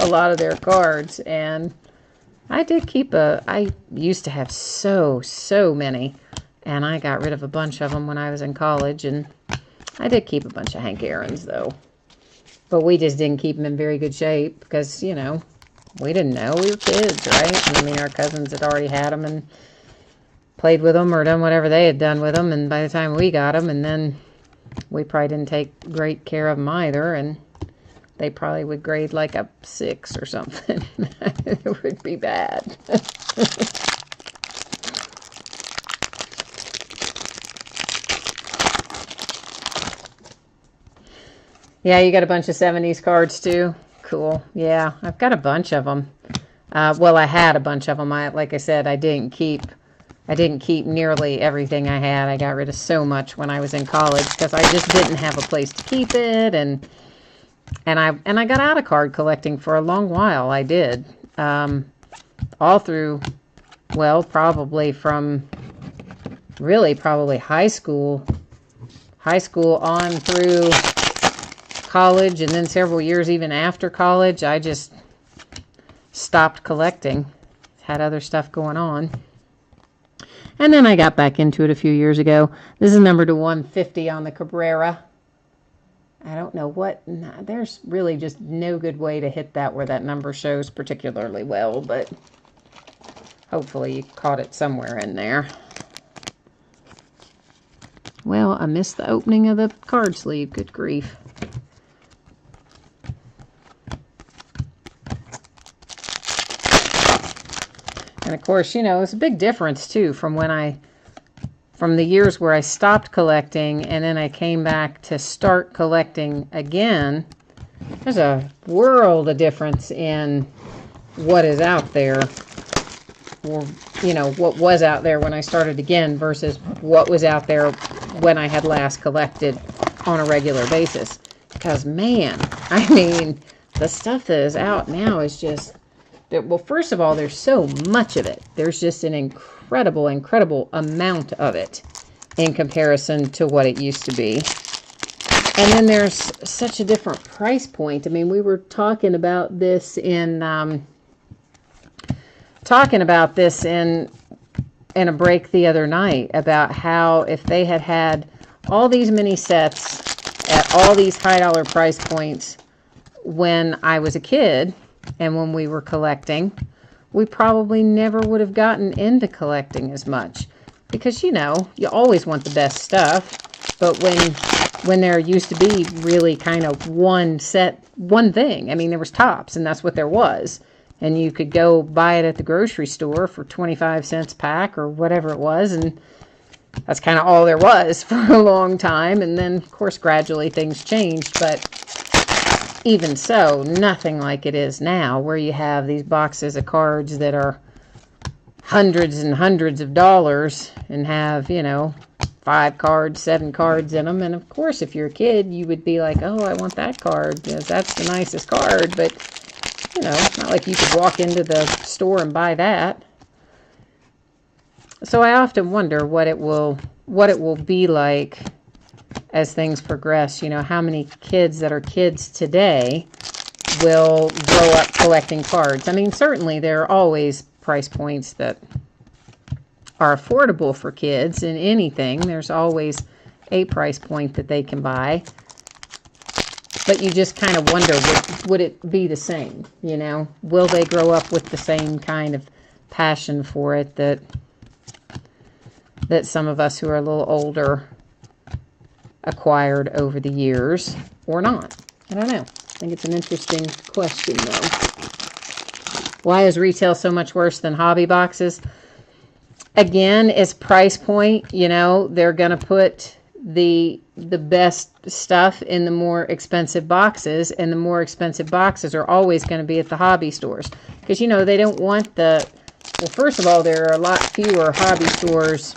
lot of their cards. And I did keep I used to have so many. And I got rid of a bunch of them when I was in college, and I did keep a bunch of Hank Aaron's, though. But we just didn't keep them in very good shape because, you know, we didn't know. We were kids, right? I mean, our cousins had already had them and played with them or done whatever they had done with them, and by the time we got them, and then we probably didn't take great care of them either, and they probably would grade like a 6 or something. It would be bad. Yeah, you got a bunch of 70s cards too? Cool. Yeah, I've got a bunch of them. Well, I had a bunch of them. Like I said, I didn't keep nearly everything I had. I got rid of so much when I was in college because I just didn't have a place to keep it, and I got out of card collecting for a long while. I did. All through, well, probably high school on through college, and then several years even after college. I just stopped collecting. Had other stuff going on. And then I got back into it a few years ago. This is number to 150 on the Cabrera. I don't know what, there's really just no good way to hit that where that number shows particularly well, but hopefully you caught it somewhere in there. Well, I missed the opening of the card sleeve. Good grief. And of course, you know, it's a big difference too from the years where I stopped collecting and then I came back to start collecting again. There's a world of difference in what is out there, or, you know, what was out there when I started again versus what was out there when I had last collected on a regular basis. Because, man, I mean, the stuff that is out now is just, well, first of all, there's so much of it. There's just an incredible amount of it in comparison to what it used to be. And then there's such a different price point. I mean, we were talking about this in a break the other night about how if they had all these mini sets at all these high dollar price points when I was a kid, and when we were collecting, we probably never would have gotten into collecting as much. Because, you know, you always want the best stuff. But when there used to be really kind of one thing, I mean, there was Topps, and that's what there was. And you could go buy it at the grocery store for 25 cents a pack or whatever it was, and that's kind of all there was for a long time. And then, of course, gradually things changed, but even so, nothing like it is now, where you have these boxes of cards that are hundreds and hundreds of dollars and have, 5 cards, 7 cards in them. And of course, if you're a kid, you would be like, oh, I want that card because that's the nicest card. But, it's not like you could walk into the store and buy that. So I often wonder what it will be like as things progress. How many kids that are kids today will grow up collecting cards. I mean, certainly there are always price points that are affordable for kids in anything. There's always a price point that they can buy. But you just kind of wonder, would it be the same? Will they grow up with the same kind of passion for it that some of us who are a little older acquired over the years, or not? I don't know. I think it's an interesting question, though. Why is retail so much worse than hobby boxes? Again, it's price point. They're going to put the best stuff in the more expensive boxes, and the more expensive boxes are always going to be at the hobby stores, because they don't want well, first of all, there are a lot fewer hobby stores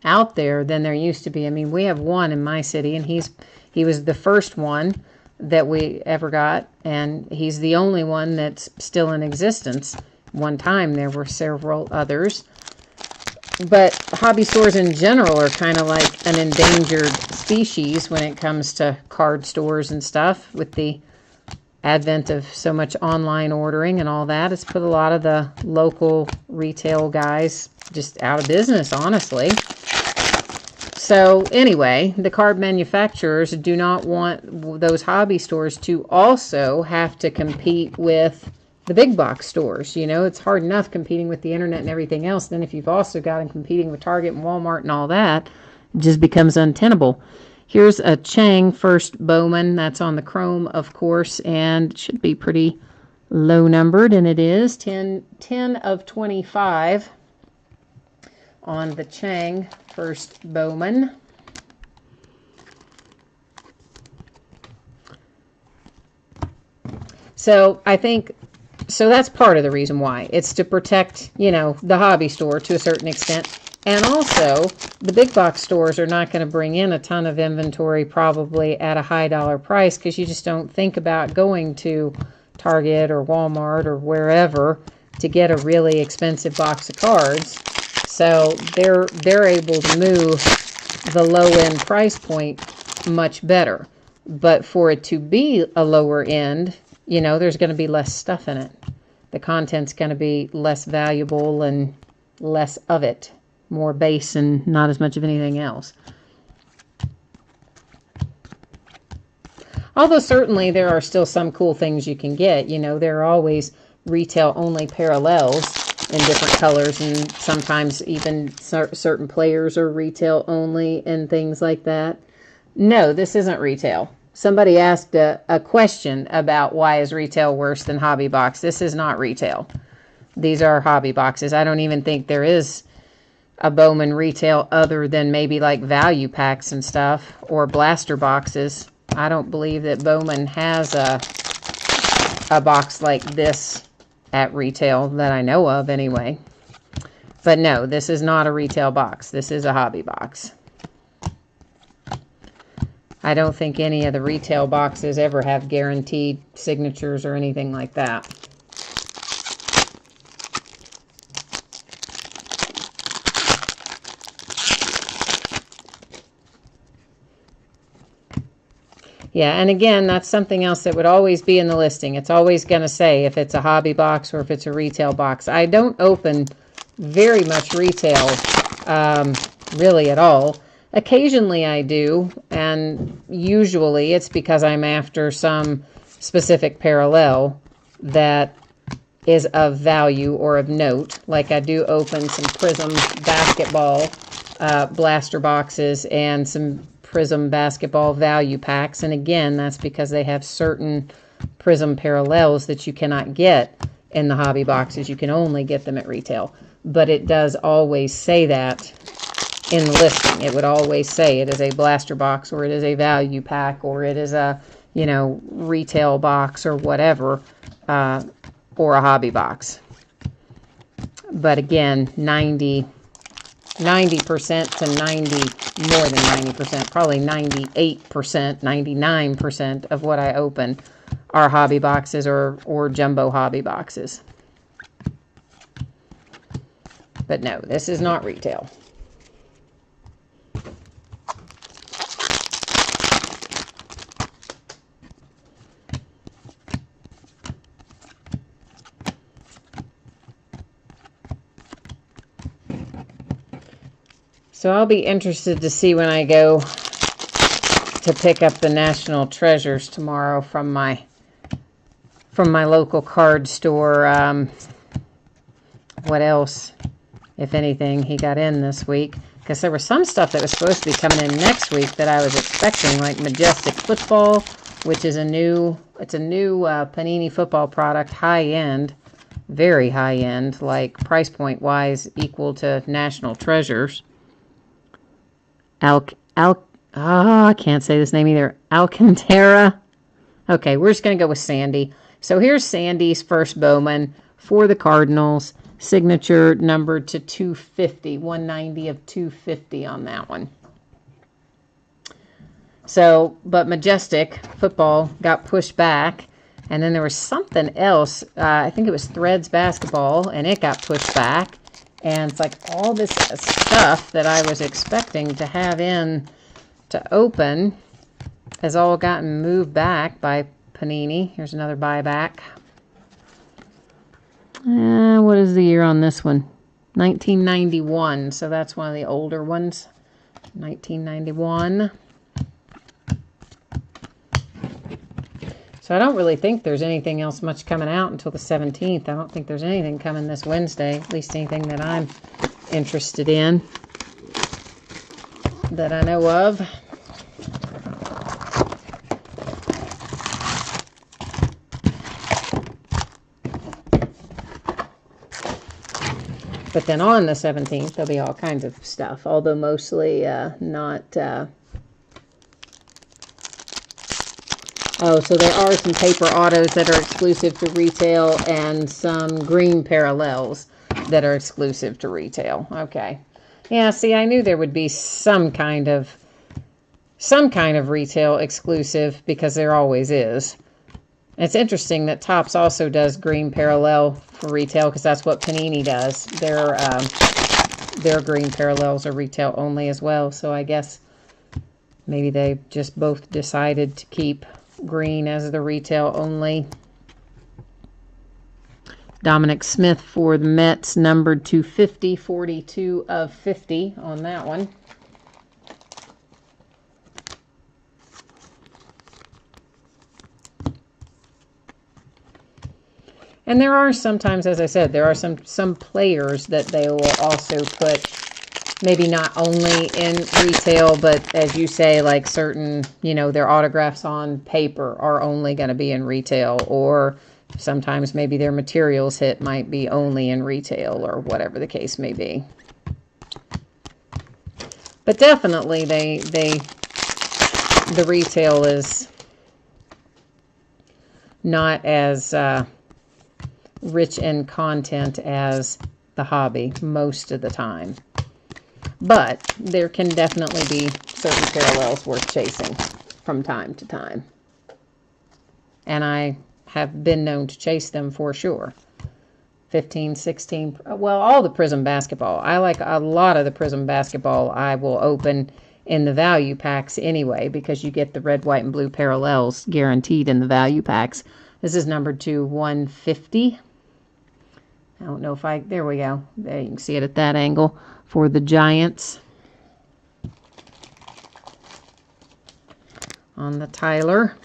out there than there used to be. I mean, we have one in my city, and he was the first one that we ever got, and he's the only one that's still in existence. One time there were several others, but hobby stores in general are kind of like an endangered species when it comes to card stores and stuff. With the advent of so much online ordering and all that, it's put a lot of the local retail guys just out of business, honestly. So anyway, the card manufacturers do not want those hobby stores to also have to compete with the big box stores. It's hard enough competing with the internet and everything else. Then if you've also got them competing with Target and Walmart and all that, it just becomes untenable. Here's a Chang first Bowman. That's on the chrome, of course, and it should be pretty low numbered, and it is 10 of 25 on the Chang first Bowman. So I think, that's part of the reason why. It's to protect, the hobby store to a certain extent. And also, the big box stores are not going to bring in a ton of inventory probably at a high dollar price, because you just don't think about going to Target or Walmart or wherever to get a really expensive box of cards. So they're able to move the low end price point much better. But for it to be a lower end, there's going to be less stuff in it. The content's going to be less valuable and less of it. More base and not as much of anything else. Although certainly there are still some cool things you can get. There are always retail only parallels in different colors, and sometimes even certain players are retail only and things like that. No, this isn't retail. Somebody asked a question about why is retail worse than hobby box. This is not retail. These are hobby boxes. I don't even think there is a Bowman retail other than maybe like value packs and stuff, or blaster boxes. I don't believe that Bowman has a box like this at retail that I know of anyway. But no, this is not a retail box. This is a hobby box. I don't think any of the retail boxes ever have guaranteed signatures or anything like that. Yeah, and again, that's something else that would always be in the listing. It's always going to say if it's a hobby box or if it's a retail box. I don't open very much retail, really at all. Occasionally I do, and usually it's because I'm after some specific parallel that is of value or of note. Like I do open some Prism basketball blaster boxes and some Prism basketball value packs. And again, that's because they have certain Prism parallels that you cannot get in the hobby boxes. You can only get them at retail. But it does always say that in the listing. It would always say it is a blaster box, or it is a value pack, or it is a, you know, retail box or whatever, or a hobby box. But again, 90% to 90, more than 90%, probably 98%, 99% of what I open are hobby boxes or jumbo hobby boxes. But no, this is not retail. So I'll be interested to see when I go to pick up the National Treasures tomorrow from my local card store. What else, if anything, he got in this week? Because there was some stuff that was supposed to be coming in next week that I was expecting, like Majestic Football, which is a new Panini football product, high end, very high end, like price point wise equal to National Treasures. I can't say this name either. Alcantara. Okay, we're just going to go with Sandy. So here's Sandy's first Bowman for the Cardinals. Signature numbered to 250. 190 of 250 on that one. So, but Majestic Football got pushed back. And then there was something else. I think it was Threads Basketball, and it got pushed back. And it's like all this stuff that I was expecting to have in to open has all gotten moved back by Panini. Here's another buyback. What is the year on this one? 1991. So that's one of the older ones. 1991. So I don't really think there's anything else much coming out until the 17th. I don't think there's anything coming this Wednesday, at least anything that I'm interested in that I know of. But then on the 17th, there'll be all kinds of stuff, although mostly not... Oh, so there are some paper autos that are exclusive to retail and some green parallels that are exclusive to retail. Okay. Yeah, see, I knew there would be some kind of retail exclusive because there always is. It's interesting that Topps also does green parallel for retail because that's what Panini does. Their green parallels are retail only as well. So I guess maybe they just both decided to keep green as the retail only. Dominic Smith for the Mets, numbered 250, 42 of 50 on that one. And there are sometimes, as I said, there are some players that they will also put, maybe not only in retail, but as you say, like certain, their autographs on paper are only going to be in retail, or sometimes maybe their materials hit might be only in retail, or whatever the case may be. But definitely the retail is not as rich in content as the hobby most of the time. But there can definitely be certain parallels worth chasing from time to time. And I have been known to chase them for sure. 15, 16, well, all the Prism basketball. I like a lot of the Prism basketball I will open in the value packs anyway, because you get the red, white, and blue parallels guaranteed in the value packs. This is numbered to 150. I don't know if there we go. There, you can see it at that angle for the Giants. On the Tyler.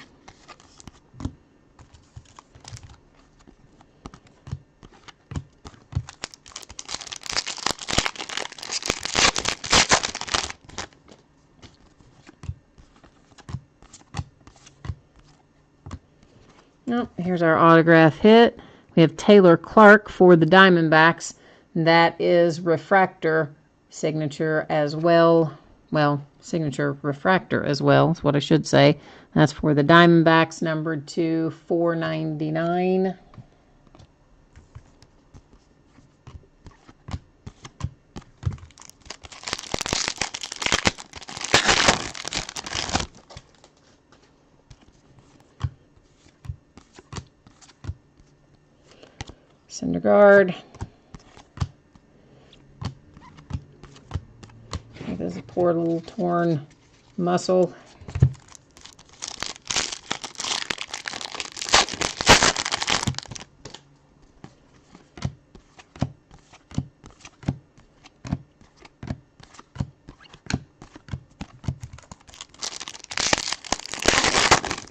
Oh, here's our autograph hit. We have Taylor Clark for the Diamondbacks. That is refractor signature as well. Well, signature refractor as well is what I should say. That's for the Diamondbacks, numbered to 499. Syndergaard. There's a poor little torn muscle.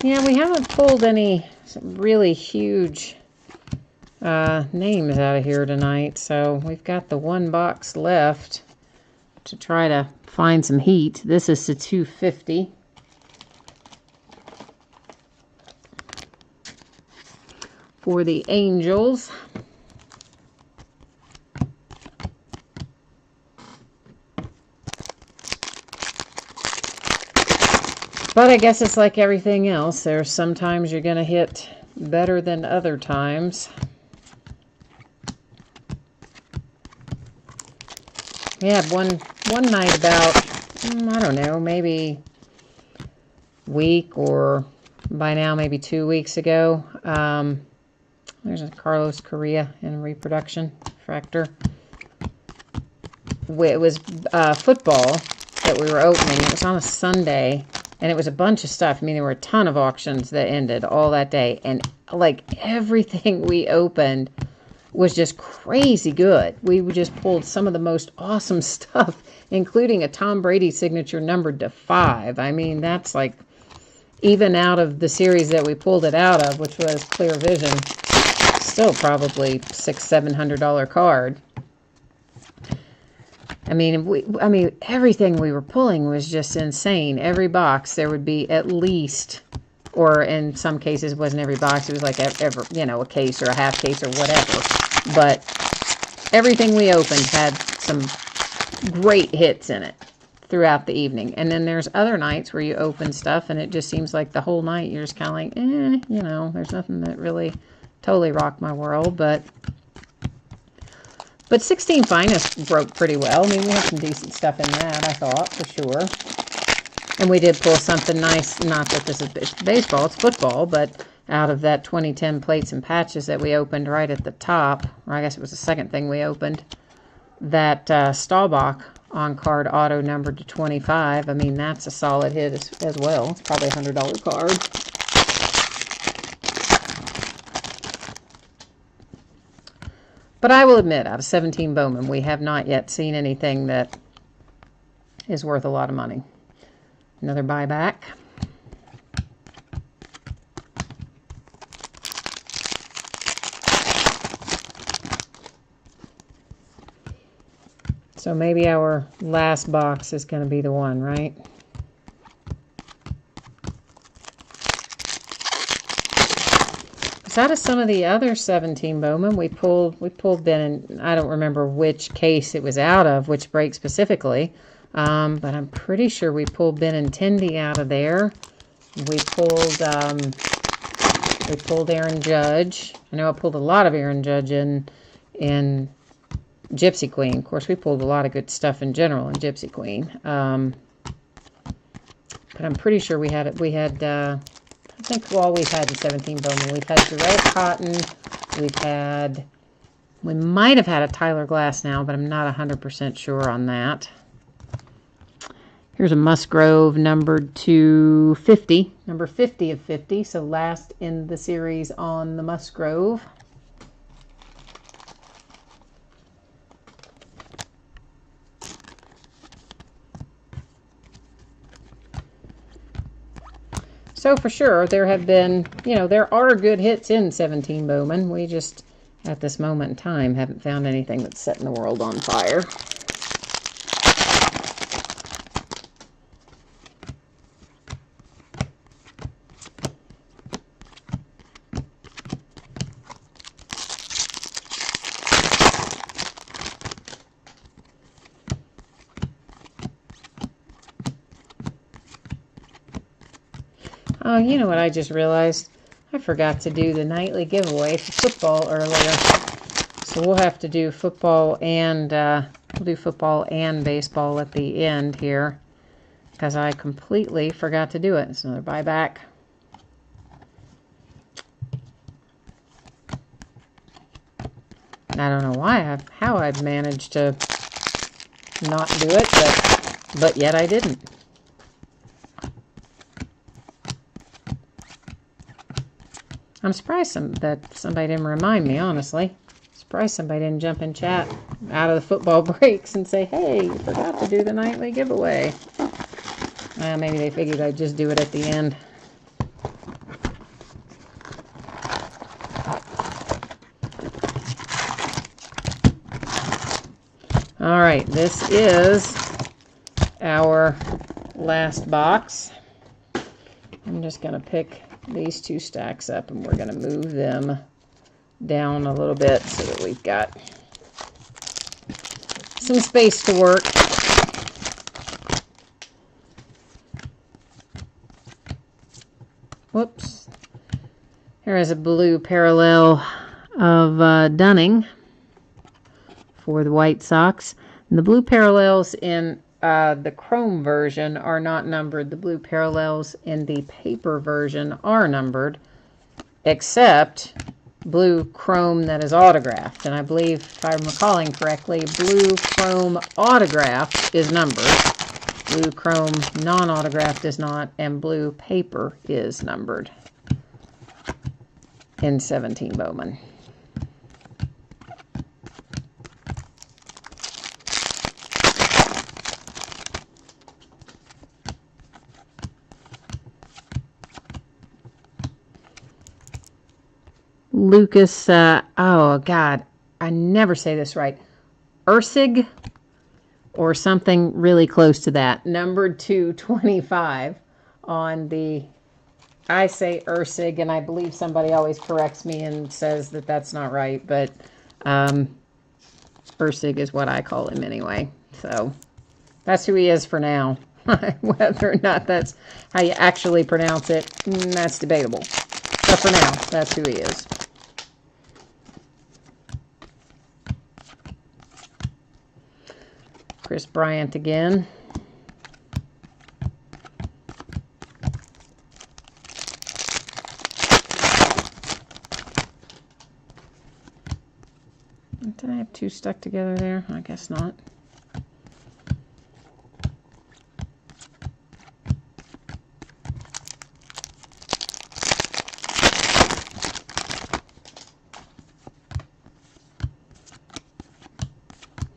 Yeah, we haven't pulled any really huge names out of here tonight, so we've got the one box left to try to find some heat. This is the 250. For the Angels. But I guess it's like everything else. There's sometimes you're going to hit better than other times. We had one night about, I don't know, maybe a week or by now maybe 2 weeks ago. There's a Carlos Correa in reproduction, fractor. It was football that we were opening. It was on a Sunday, and it was a bunch of stuff. I mean, there were a ton of auctions that ended all that day, and like everything we opened was just crazy good. We just pulled some of the most awesome stuff, including a Tom Brady signature numbered to 5. I mean, that's like, even out of the series that we pulled it out of, which was Clear Vision, still probably $600-700 card. I mean, everything we were pulling was just insane. Every box there would be at least, or in some cases it wasn't every box, it was like a case or a half case or whatever. But everything we opened had some great hits in it throughout the evening. And then there's other nights where you open stuff and it just seems like the whole night you're just kind of like, there's nothing that really totally rocked my world. But 16 Finest broke pretty well. I mean, we had some decent stuff in that, I thought, for sure. And we did pull something nice, not that this is baseball, it's football, but out of that 2010 plates and patches that we opened right at the top, or I guess it was the second thing we opened, that Staubach on-card auto numbered to 25. I mean, that's a solid hit as well. It's probably a $100 card. But I will admit, out of 17 Bowman, we have not yet seen anything that is worth a lot of money. Another buyback. So maybe our last box is going to be the one, right? Out of some of the other 17 Bowman, we pulled Ben, and I don't remember which case it was out of, which break specifically, but I'm pretty sure we pulled Benintendi out of there. We pulled Aaron Judge. I know I pulled a lot of Aaron Judge in Gypsy Queen. Of course, we pulled a lot of good stuff in general in Gypsy Queen, but I'm pretty sure we had I think all we've had in 17 Bowman, we've had Jarrett Cotton, we might have had a Tyler Glass now, but I'm not 100% sure on that. Here's a Musgrove numbered to 50, number 50 of 50, so last in the series on the Musgrove. So for sure, there have been, there are good hits in 17 Bowman. We just, at this moment in time, haven't found anything that's setting the world on fire. Oh, you know what I just realized? I forgot to do the nightly giveaway for football earlier. So we'll have to do football and we'll do football and baseball at the end here, because I completely forgot to do it. It's another buyback. I don't know how I've managed to not do it, but yet I didn't. I'm surprised that somebody didn't remind me, honestly. Surprised somebody didn't jump in chat out of the football breaks and say, hey, you forgot to do the nightly giveaway. Maybe they figured I'd just do it at the end. All right, this is our last box. I'm just going to pick these two stacks up and we're going to move them down a little bit so that we've got some space to work. Whoops. Here is a blue parallel of Dunning for the White Sox. And the blue parallels in the chrome version are not numbered. The blue parallels in the paper version are numbered, except blue chrome that is autographed. And I believe, if I'm recalling correctly, blue chrome autograph is numbered. Blue chrome non-autographed is not, and blue paper is numbered in 17 Bowman. Lucas, oh God, I never say this right. Ursig, or something really close to that. Numbered 225 on the, I say Ursig, and I believe somebody always corrects me and says that that's not right, but Ursig is what I call him anyway. So that's who he is for now. Whether or not that's how you actually pronounce it, that's debatable. But for now, that's who he is. Chris Bryant again. Did I have two stuck together there? I guess not.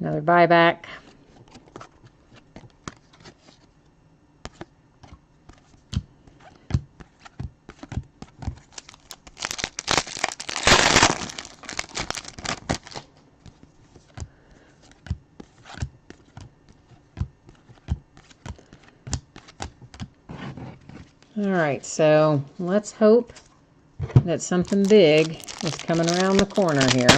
Another buyback. All right, so let's hope that something big is coming around the corner here.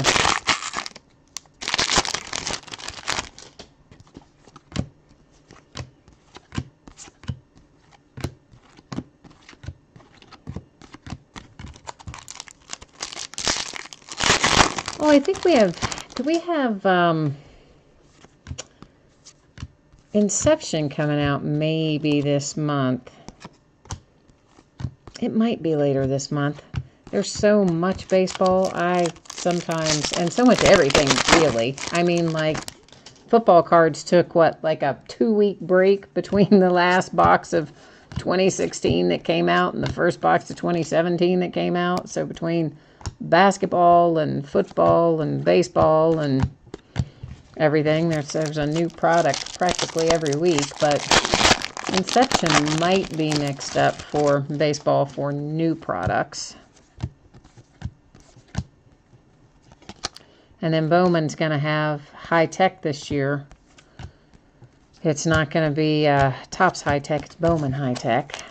Oh, I think we have, do we have Inception coming out maybe this month? It might be later this month. There's so much baseball. I sometimes, and so much everything, really. I mean, like, football cards took, what, like a 2-week break between the last box of 2016 that came out and the first box of 2017 that came out. So between basketball and football and baseball and everything, there's a new product practically every week, but Inception might be next up for baseball for new products. And then Bowman's going to have high tech this year. It's not going to be Topps high tech, it's Bowman high tech.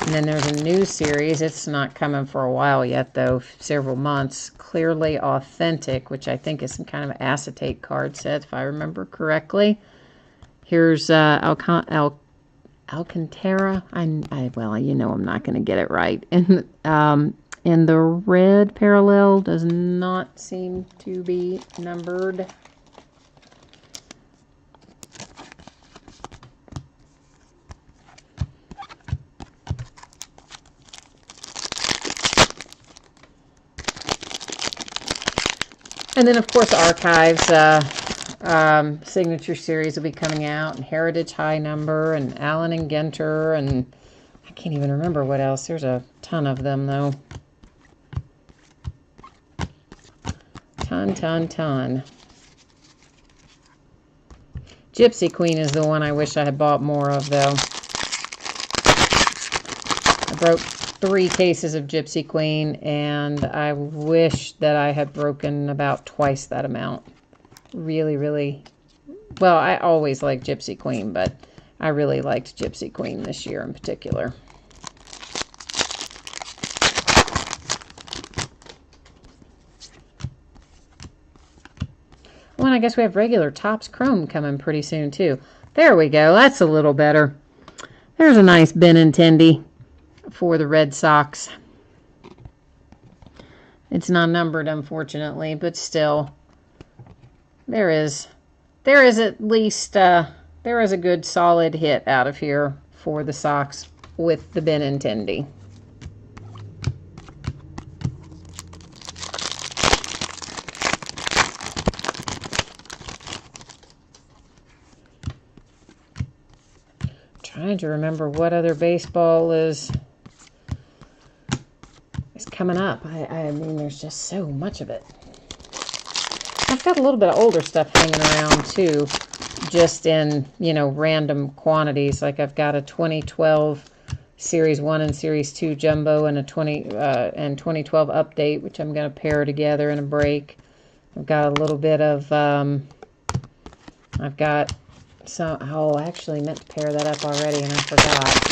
And then there's a new series. It's not coming for a while yet, though, several months. Clearly Authentic, which I think is some kind of acetate card set, if I remember correctly. Here's Alcantara. Well, you know I'm not going to get it right. And the red parallel does not seem to be numbered. And then, of course, Archives Signature Series will be coming out, and Heritage High Number, and Allen and Ginter, and I can't even remember what else. There's a ton of them, though. Ton. Gypsy Queen is the one I wish I had bought more of, though. I broke 3 cases of Gypsy Queen, and I wish that I had broken about twice that amount. Really, well, I always liked Gypsy Queen, but I really liked Gypsy Queen this year in particular. Well, and I guess we have regular Topps Chrome coming pretty soon, too. There we go. That's a little better. There's a nice Benintendi for the Red Sox. It's not numbered, unfortunately, but still, there is at least there is a good solid hit out of here for the Sox with the Benintendi. Trying to remember what other baseball is coming up. I mean, there's just so much of it. I've got a little bit of older stuff hanging around too, just in, you know, random quantities. Like I've got a 2012 Series 1 and Series 2 Jumbo and a 2012 Update, which I'm going to pair together in a break. I've got a little bit of, I've got some, oh, I actually meant to pair that up already and I forgot.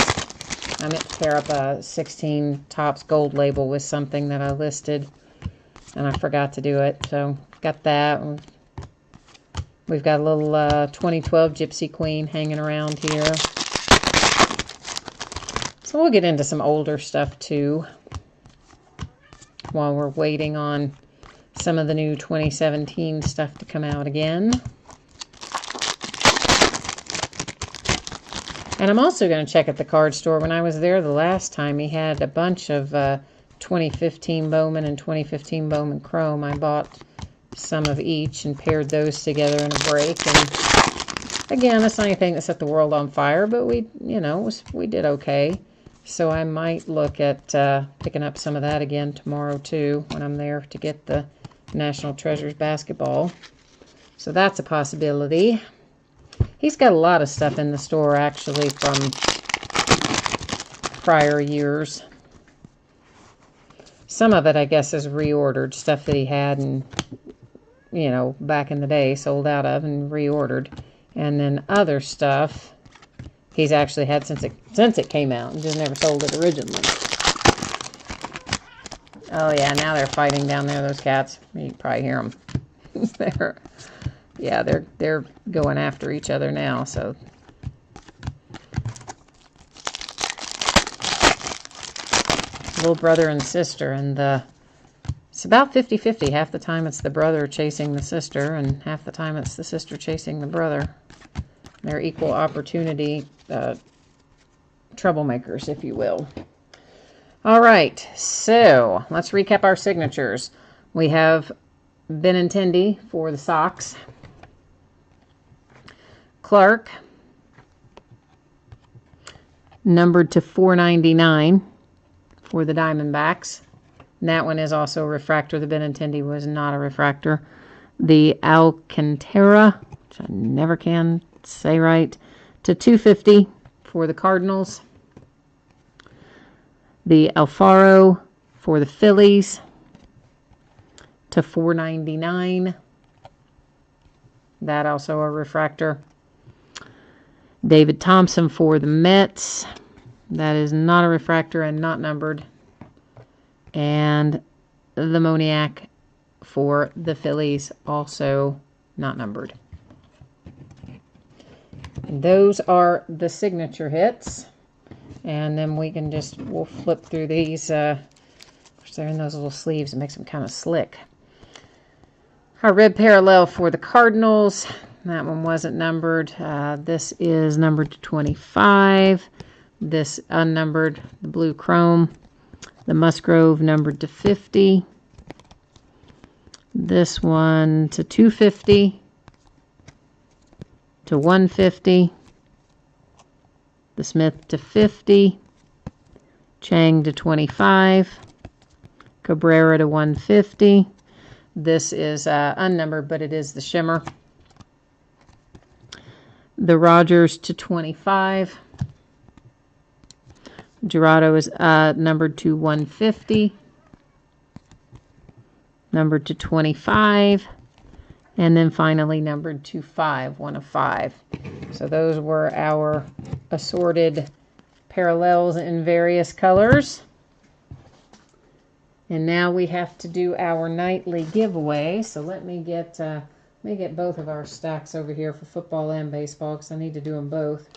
I meant to pair up a 16 Topps Gold label with something that I listed, and I forgot to do it. So, got that. We've got a little 2012 Gypsy Queen hanging around here. So, we'll get into some older stuff, too, while we're waiting on some of the new 2017 stuff to come out again. And I'm also going to check at the card store. When I was there the last time, he had a bunch of 2015 Bowman and 2015 Bowman Chrome. I bought some of each and paired those together in a break. And again, that's not anything that set the world on fire, but we, you know, we did okay. So I might look at picking up some of that again tomorrow too, when I'm there to get the National Treasures basketball. So that's a possibility. He's got a lot of stuff in the store, actually, from prior years. Some of it, I guess, is reordered. Stuff that he had and, you know, back in the day, sold out of and reordered. And then other stuff he's actually had since it came out and just never sold it originally. Oh, yeah, now they're fighting down there, those cats. You can probably hear them. They're going after each other now, so. Little brother and sister, and it's about 50-50. Half the time it's the brother chasing the sister, and half the time it's the sister chasing the brother. They're equal opportunity troublemakers, if you will. All right, so let's recap our signatures. We have Benintendi for the Sox. Clark, numbered to 499 for the Diamondbacks. And that one is also a refractor. The Benintendi was not a refractor. The Alcantara, which I never can say right, to 250 for the Cardinals. The Alfaro for the Phillies to 499. That also a refractor. David Thompson for the Mets. That is not a refractor and not numbered. And the Moniak for the Phillies, also not numbered. And those are the signature hits. And then we can we'll flip through these. They're in those little sleeves. It makes them kind of slick. Our red parallel for the Cardinals. That one wasn't numbered. This is numbered to 25. This unnumbered, the blue chrome. The Musgrove numbered to 50. This one to 250. To 150. The Smith to 50. Chang to 25. Cabrera to 150. This is unnumbered, but it is the shimmer. The Rogers to 25. Gerardo is numbered to 150. Numbered to 25. And then finally numbered to 5, 1 of 5. So those were our assorted parallels in various colors. And now we have to do our nightly giveaway. So let me get both of our stacks over here for football and baseball, because I need to do them both.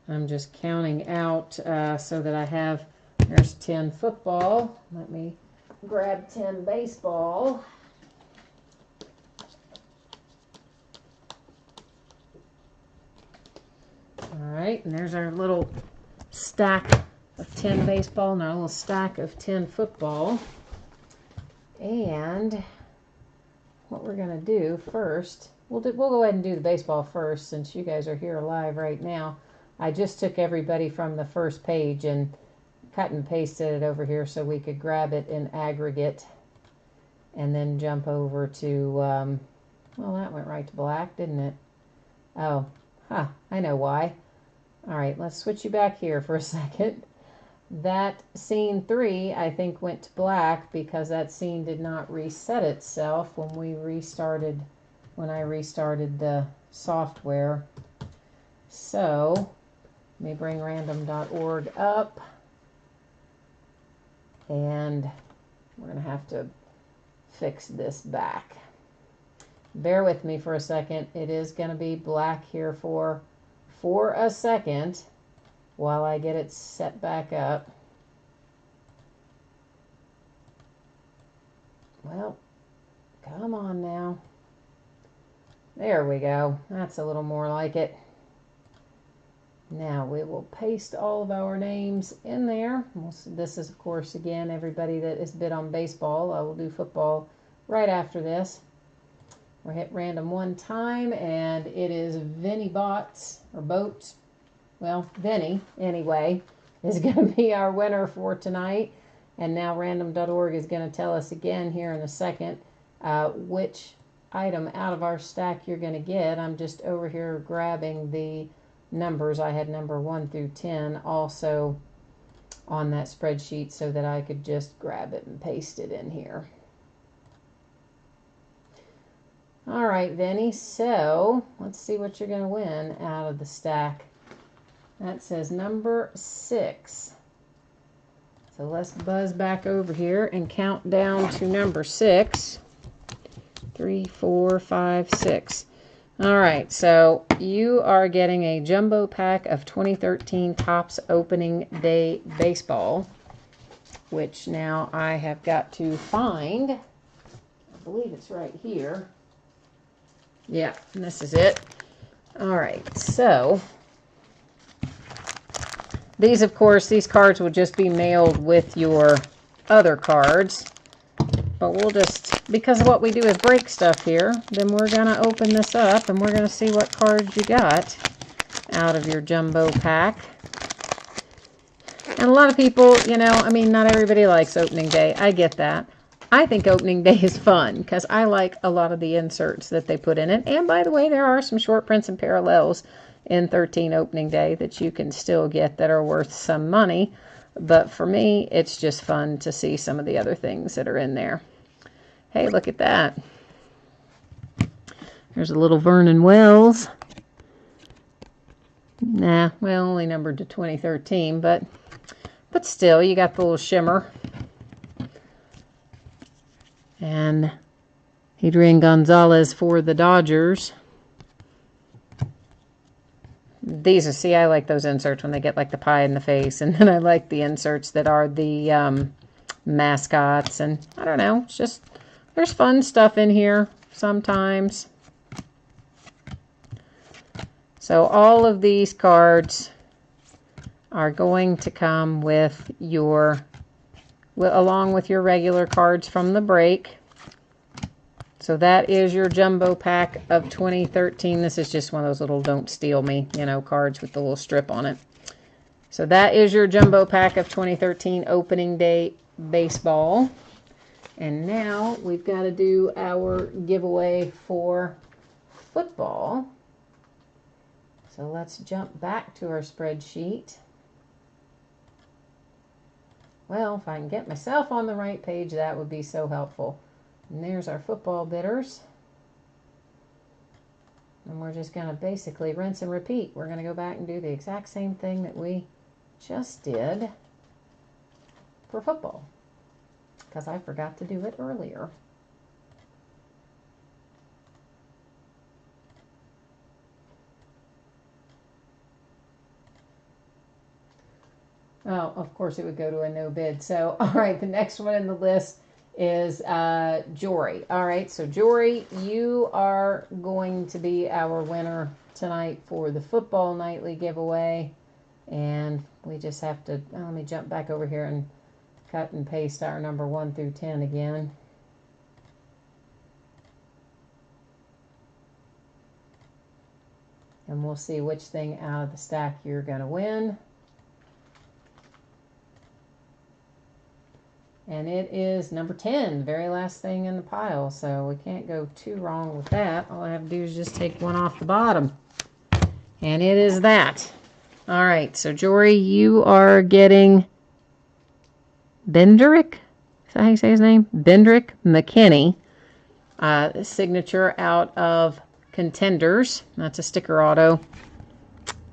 I'm just counting out so that I have, there's 10 football. Let me grab 10 baseball. All right, and there's our little stack of 10 baseball and our little stack of 10 football. And what we're going to do first, we'll go ahead and do the baseball first, since you guys are here live right now. I just took everybody from the first page and cut and pasted it over here so we could grab it in aggregate, and then jump over to, well, that went right to black, didn't it? Oh, I know why. All right, let's switch you back here for a second. That scene 3, I think, went to black because that scene did not reset itself when I restarted the software. So let me bring random.org up, and we're going to have to fix this back. Bear with me for a second. It is going to be black here for a second while I get it set back up. Well, come on now. There we go. That's a little more like it. Now we will paste all of our names in there. This is, of course, again, everybody that is bid on baseball. I will do football right after this. We'll hit random one time, and it is Vinny Bots, or Boats. Well, Vinny, anyway, is going to be our winner for tonight. And now random.org is going to tell us again here in a second which item out of our stack you're going to get. I'm just over here grabbing the numbers. I had number 1 through 10 also on that spreadsheet so that I could just grab it and paste it in here. All right, Vinny, so let's see what you're going to win out of the stack. That says number 6. So let's buzz back over here and count down to number 6. 3, 4, 5, 6. All right, so you are getting a jumbo pack of 2013 Topps Opening Day Baseball, which now I have got to find. I believe it's right here. Yeah, and this is it. All right, so these, of course, these cards will just be mailed with your other cards. But we'll just, because what we do is break stuff here, then we're going to open this up and we're going to see what cards you got out of your jumbo pack. And a lot of people, you know, I mean, not everybody likes opening day. I get that. I think opening day is fun because I like a lot of the inserts that they put in it. And by the way, there are some short prints and parallels in 13 opening day that you can still get that are worth some money. But for me, it's just fun to see some of the other things that are in there. Hey, look at that. There's a little Vernon Wells. Nah, well, only numbered to 2013, but still, you got the little shimmer. And Adrian Gonzalez for the Dodgers. These are, see, I like those inserts when they get like the pie in the face, and then I like the inserts that are the mascots, and I don't know, it's just, there's fun stuff in here sometimes. So all of these cards are going to come with your, along with your regular cards from the break. So that is your jumbo pack of 2013. This is just one of those little don't steal me, you know, cards with the little strip on it. So that is your jumbo pack of 2013 opening day baseball. And now we've got to do our giveaway for football. So let's jump back to our spreadsheet. Well, if I can get myself on the right page, that would be so helpful. And there's our football bidders. And we're just going to basically rinse and repeat. We're going to go back and do the exact same thing that we just did for football, because I forgot to do it earlier. Oh, of course it would go to a no bid. So, all right, the next one in the list is Jory. All right, so Jory, you are going to be our winner tonight for the football nightly giveaway. And we just have to, let me jump back over here and cut and paste our number 1 through 10 again. And we'll see which thing out of the stack you're going to win. And it is number 10, the very last thing in the pile. So we can't go too wrong with that. All I have to do is just take one off the bottom. And it is that. All right, so Jory, you are getting Bendrick. Is that how you say his name? Bendrick McKinney. Signature out of Contenders. That's a sticker auto.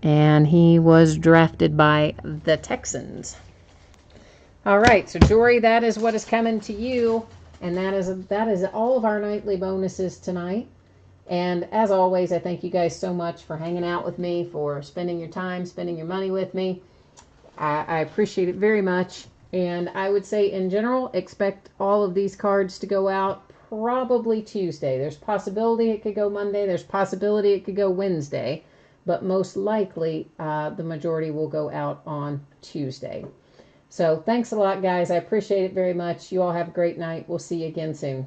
And he was drafted by the Texans. All right, so Jory, that is what is coming to you, and that is all of our nightly bonuses tonight. And as always, I thank you guys so much for hanging out with me, for spending your time, spending your money with me. I appreciate it very much. And I would say, in general, expect all of these cards to go out probably Tuesday. There's possibility it could go Monday. There's possibility it could go Wednesday. But most likely, the majority will go out on Tuesday. So thanks a lot, guys. I appreciate it very much. You all have a great night. We'll see you again soon.